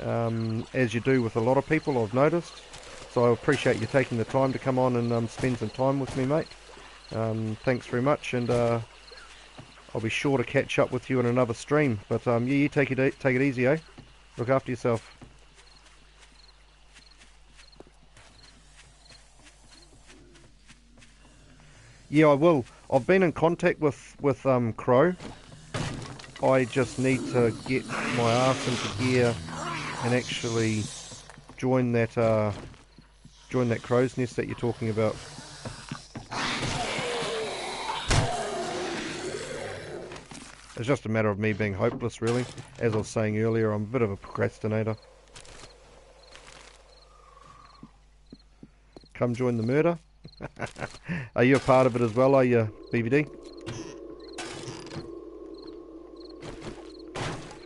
as you do with a lot of people, I've noticed. So I appreciate you taking the time to come on and spend some time with me, mate. Thanks very much, and I'll be sure to catch up with you in another stream. But yeah, you take it easy, eh? Look after yourself. Yeah, I will. I've been in contact with THRU. I just need to get my ass into gear and actually join that crow's nest that you're talking about. It's just a matter of me being hopeless, really. As I was saying earlier, I'm a bit of a procrastinator. come join the murder. Are you a part of it as well, are you, BVD?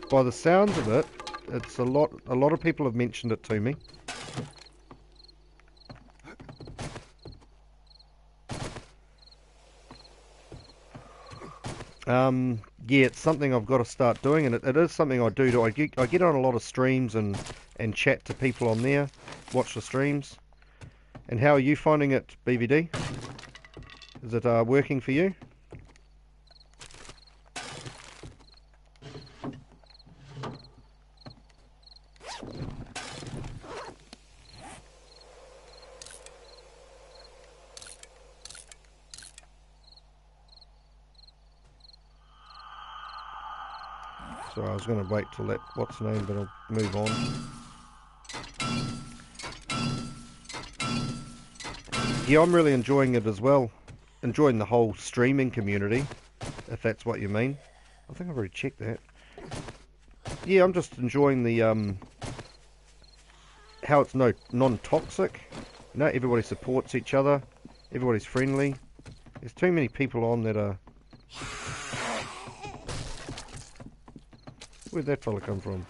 By the sounds of it, it's a lot of people have mentioned it to me. Yeah, it's something I've got to start doing, and it is something I do. I get on a lot of streams and chat to people on there, watch the streams. And how are you finding it, BVD? Is it working for you? So I was going to wait till that what's name, but I'll move on. Yeah, I'm really enjoying it as well. Enjoying the whole streaming community, if that's what you mean. I think I've already checked that. Yeah, I'm just enjoying the how it's non-toxic. You know, everybody supports each other. Everybody's friendly. There's too many people on that are... Where'd that fella come from?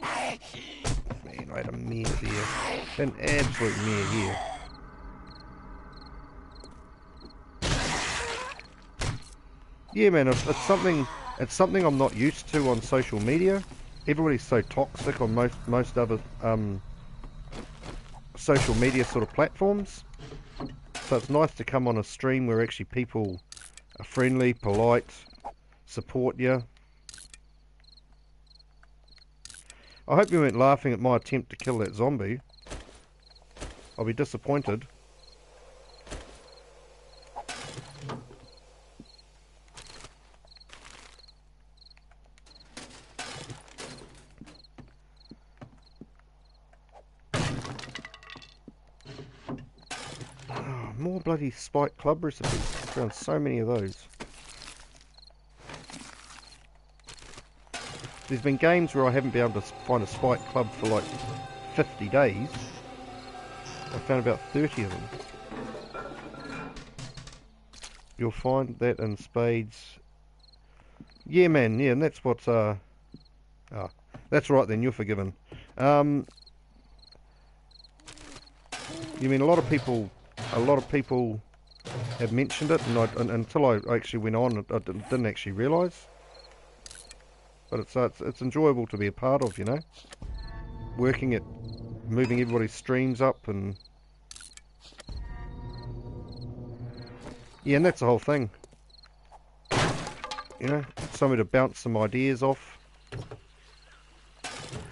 Man, I had a mare there. An absolute mare here. Yeah, man, it's something I'm not used to on social media. Everybody's so toxic on most other social media sort of platforms. So it's nice to come on a stream where actually people are friendly, polite, support you. I hope you weren't laughing at my attempt to kill that zombie. I'll be disappointed. Oh, more bloody spike club recipes. I found so many of those. There's been games where I haven't been able to find a spike club for like 50 days. I found about 30 of them. You'll find that in spades. Yeah, man, yeah, and that's what's, that's right then, you're forgiven. You mean a lot of people have mentioned it, and until I actually went on, I didn't actually realise. But it's enjoyable to be a part of, you know. Working at moving everybody's streams up, and yeah, and that's the whole thing. You know, somebody to bounce some ideas off,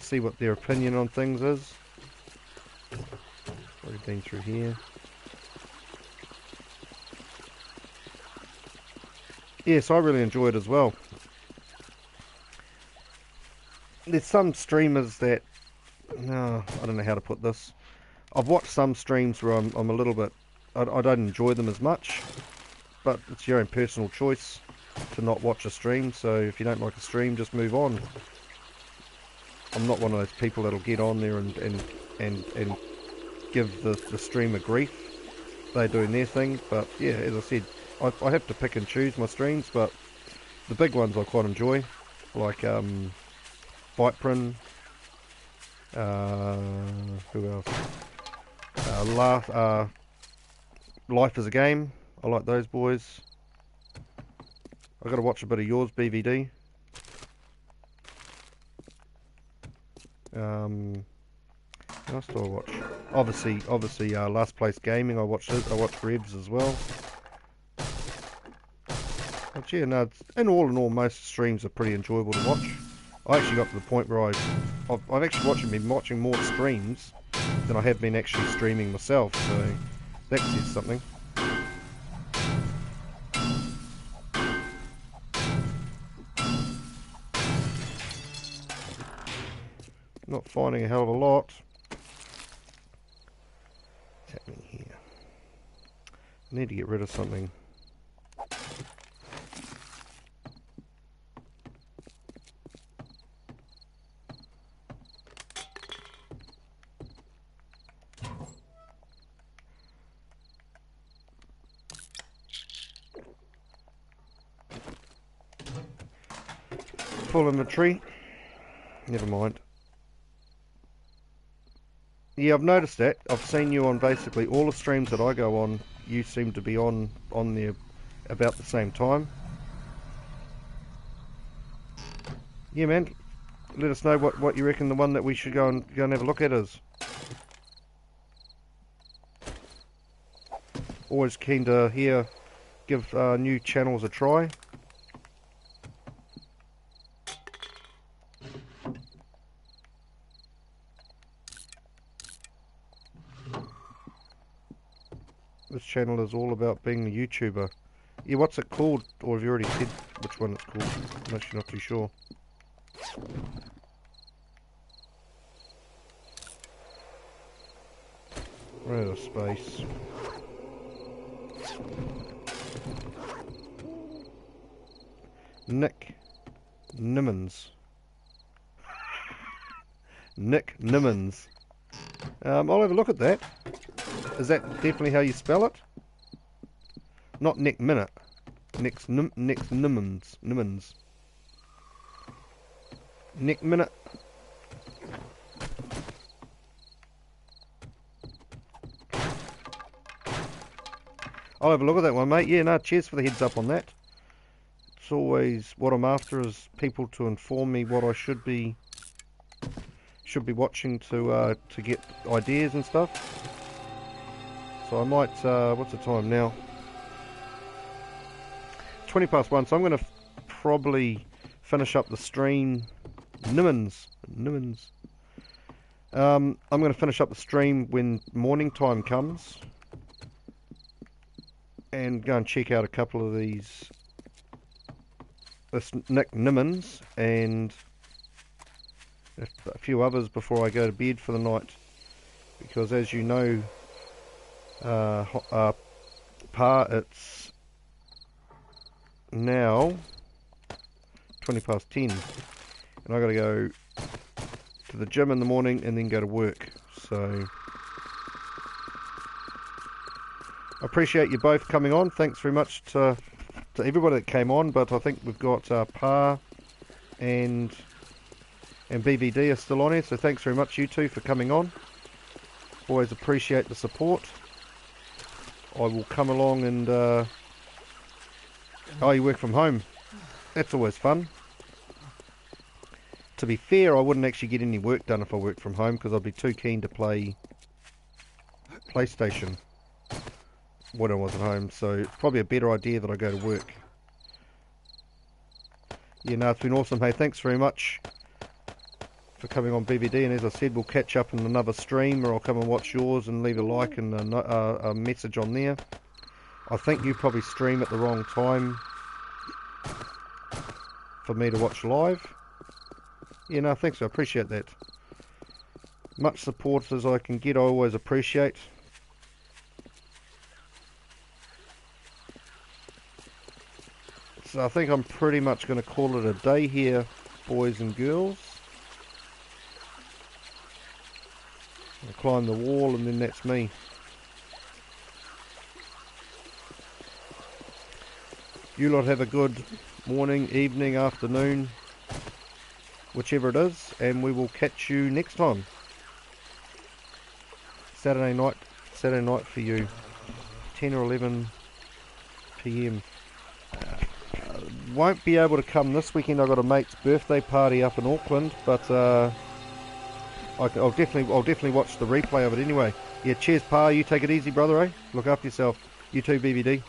see what their opinion on things is. Already been through here. Yes, I really enjoy it as well. There's some streamers that, no, I don't know how to put this. I've watched some streams where I'm a little bit, I don't enjoy them as much, but it's your own personal choice to not watch a stream, so if you don't like a stream, just move on. I'm not one of those people that'll get on there and give the streamer grief. They're doing their thing, but yeah, as I said, I have to pick and choose my streams, but the big ones I quite enjoy, like Viprin, who else? Life is a Game. I like those boys. I've got to watch a bit of yours, BVD. What else do I watch? Obviously, Last Place Gaming. I watch Revs as well. But yeah, no, in all, most streams are pretty enjoyable to watch. I actually got to the point where I've actually been watching more streams than I have been actually streaming myself, so that says something. Not finding a hell of a lot. What's happening here? I need to get rid of something. full inventory. Never mind. Yeah, I've noticed that. I've seen you on basically all the streams that I go on. You seem to be on there about the same time. Yeah, man. Let us know what you reckon the one that we should go and have a look at is. Always keen to give new channels a try. This channel is all about being a YouTuber. Yeah, what's it called? Or have you already said which one it's called? I'm actually not too sure. Right out of space. Nick Nimmons. Nick Nimmons. I'll have a look at that. Is that definitely how you spell it? Not Nick Minute. Nick's Nimmons. Nimmons. Nick Minute. I'll have a look at that one, mate. Yeah, no, cheers for the heads up on that. It's always what I'm after is people to inform me what I should be watching to get ideas and stuff. So I might, what's the time now? 20 past 1, so I'm going to probably finish up the stream. Nimmons. I'm going to finish up the stream when morning time comes. And go and check out a couple of these. This Nick Nimmons and a few others before I go to bed for the night. Because as you know, it's now 20 past 10 and I gotta go to the gym in the morning and then go to work, so I appreciate you both coming on. Thanks very much to everybody that came on, but I think we've got Pa and BVD are still on here, so thanks very much you two for coming on. Always appreciate the support. I will come along and oh, you work from home. That's always fun. To be fair, I wouldn't actually get any work done if I worked from home because I'd be too keen to play PlayStation when I was at home, so it's probably a better idea that I go to work. Yeah, no, it's been awesome. Hey, thanks very much for coming on, BVD, and as I said, we'll catch up in another stream, or I'll come and watch yours and leave a like and a message on there. I think you probably stream at the wrong time for me to watch live. Yeah, no, thanks, I appreciate that. Much support as I can get, I always appreciate. So I think I'm pretty much going to call it a day here, boys and girls. I'll climb the wall and then that's me. You lot have a good morning, evening, afternoon, whichever it is, and we will catch you next time. Saturday night for you, 10 or 11 PM. Won't be able to come this weekend. I've got a mate's birthday party up in Auckland, but I'll definitely watch the replay of it anyway. Yeah, cheers, Pa. You take it easy, brother. Look after yourself. You too, BBD.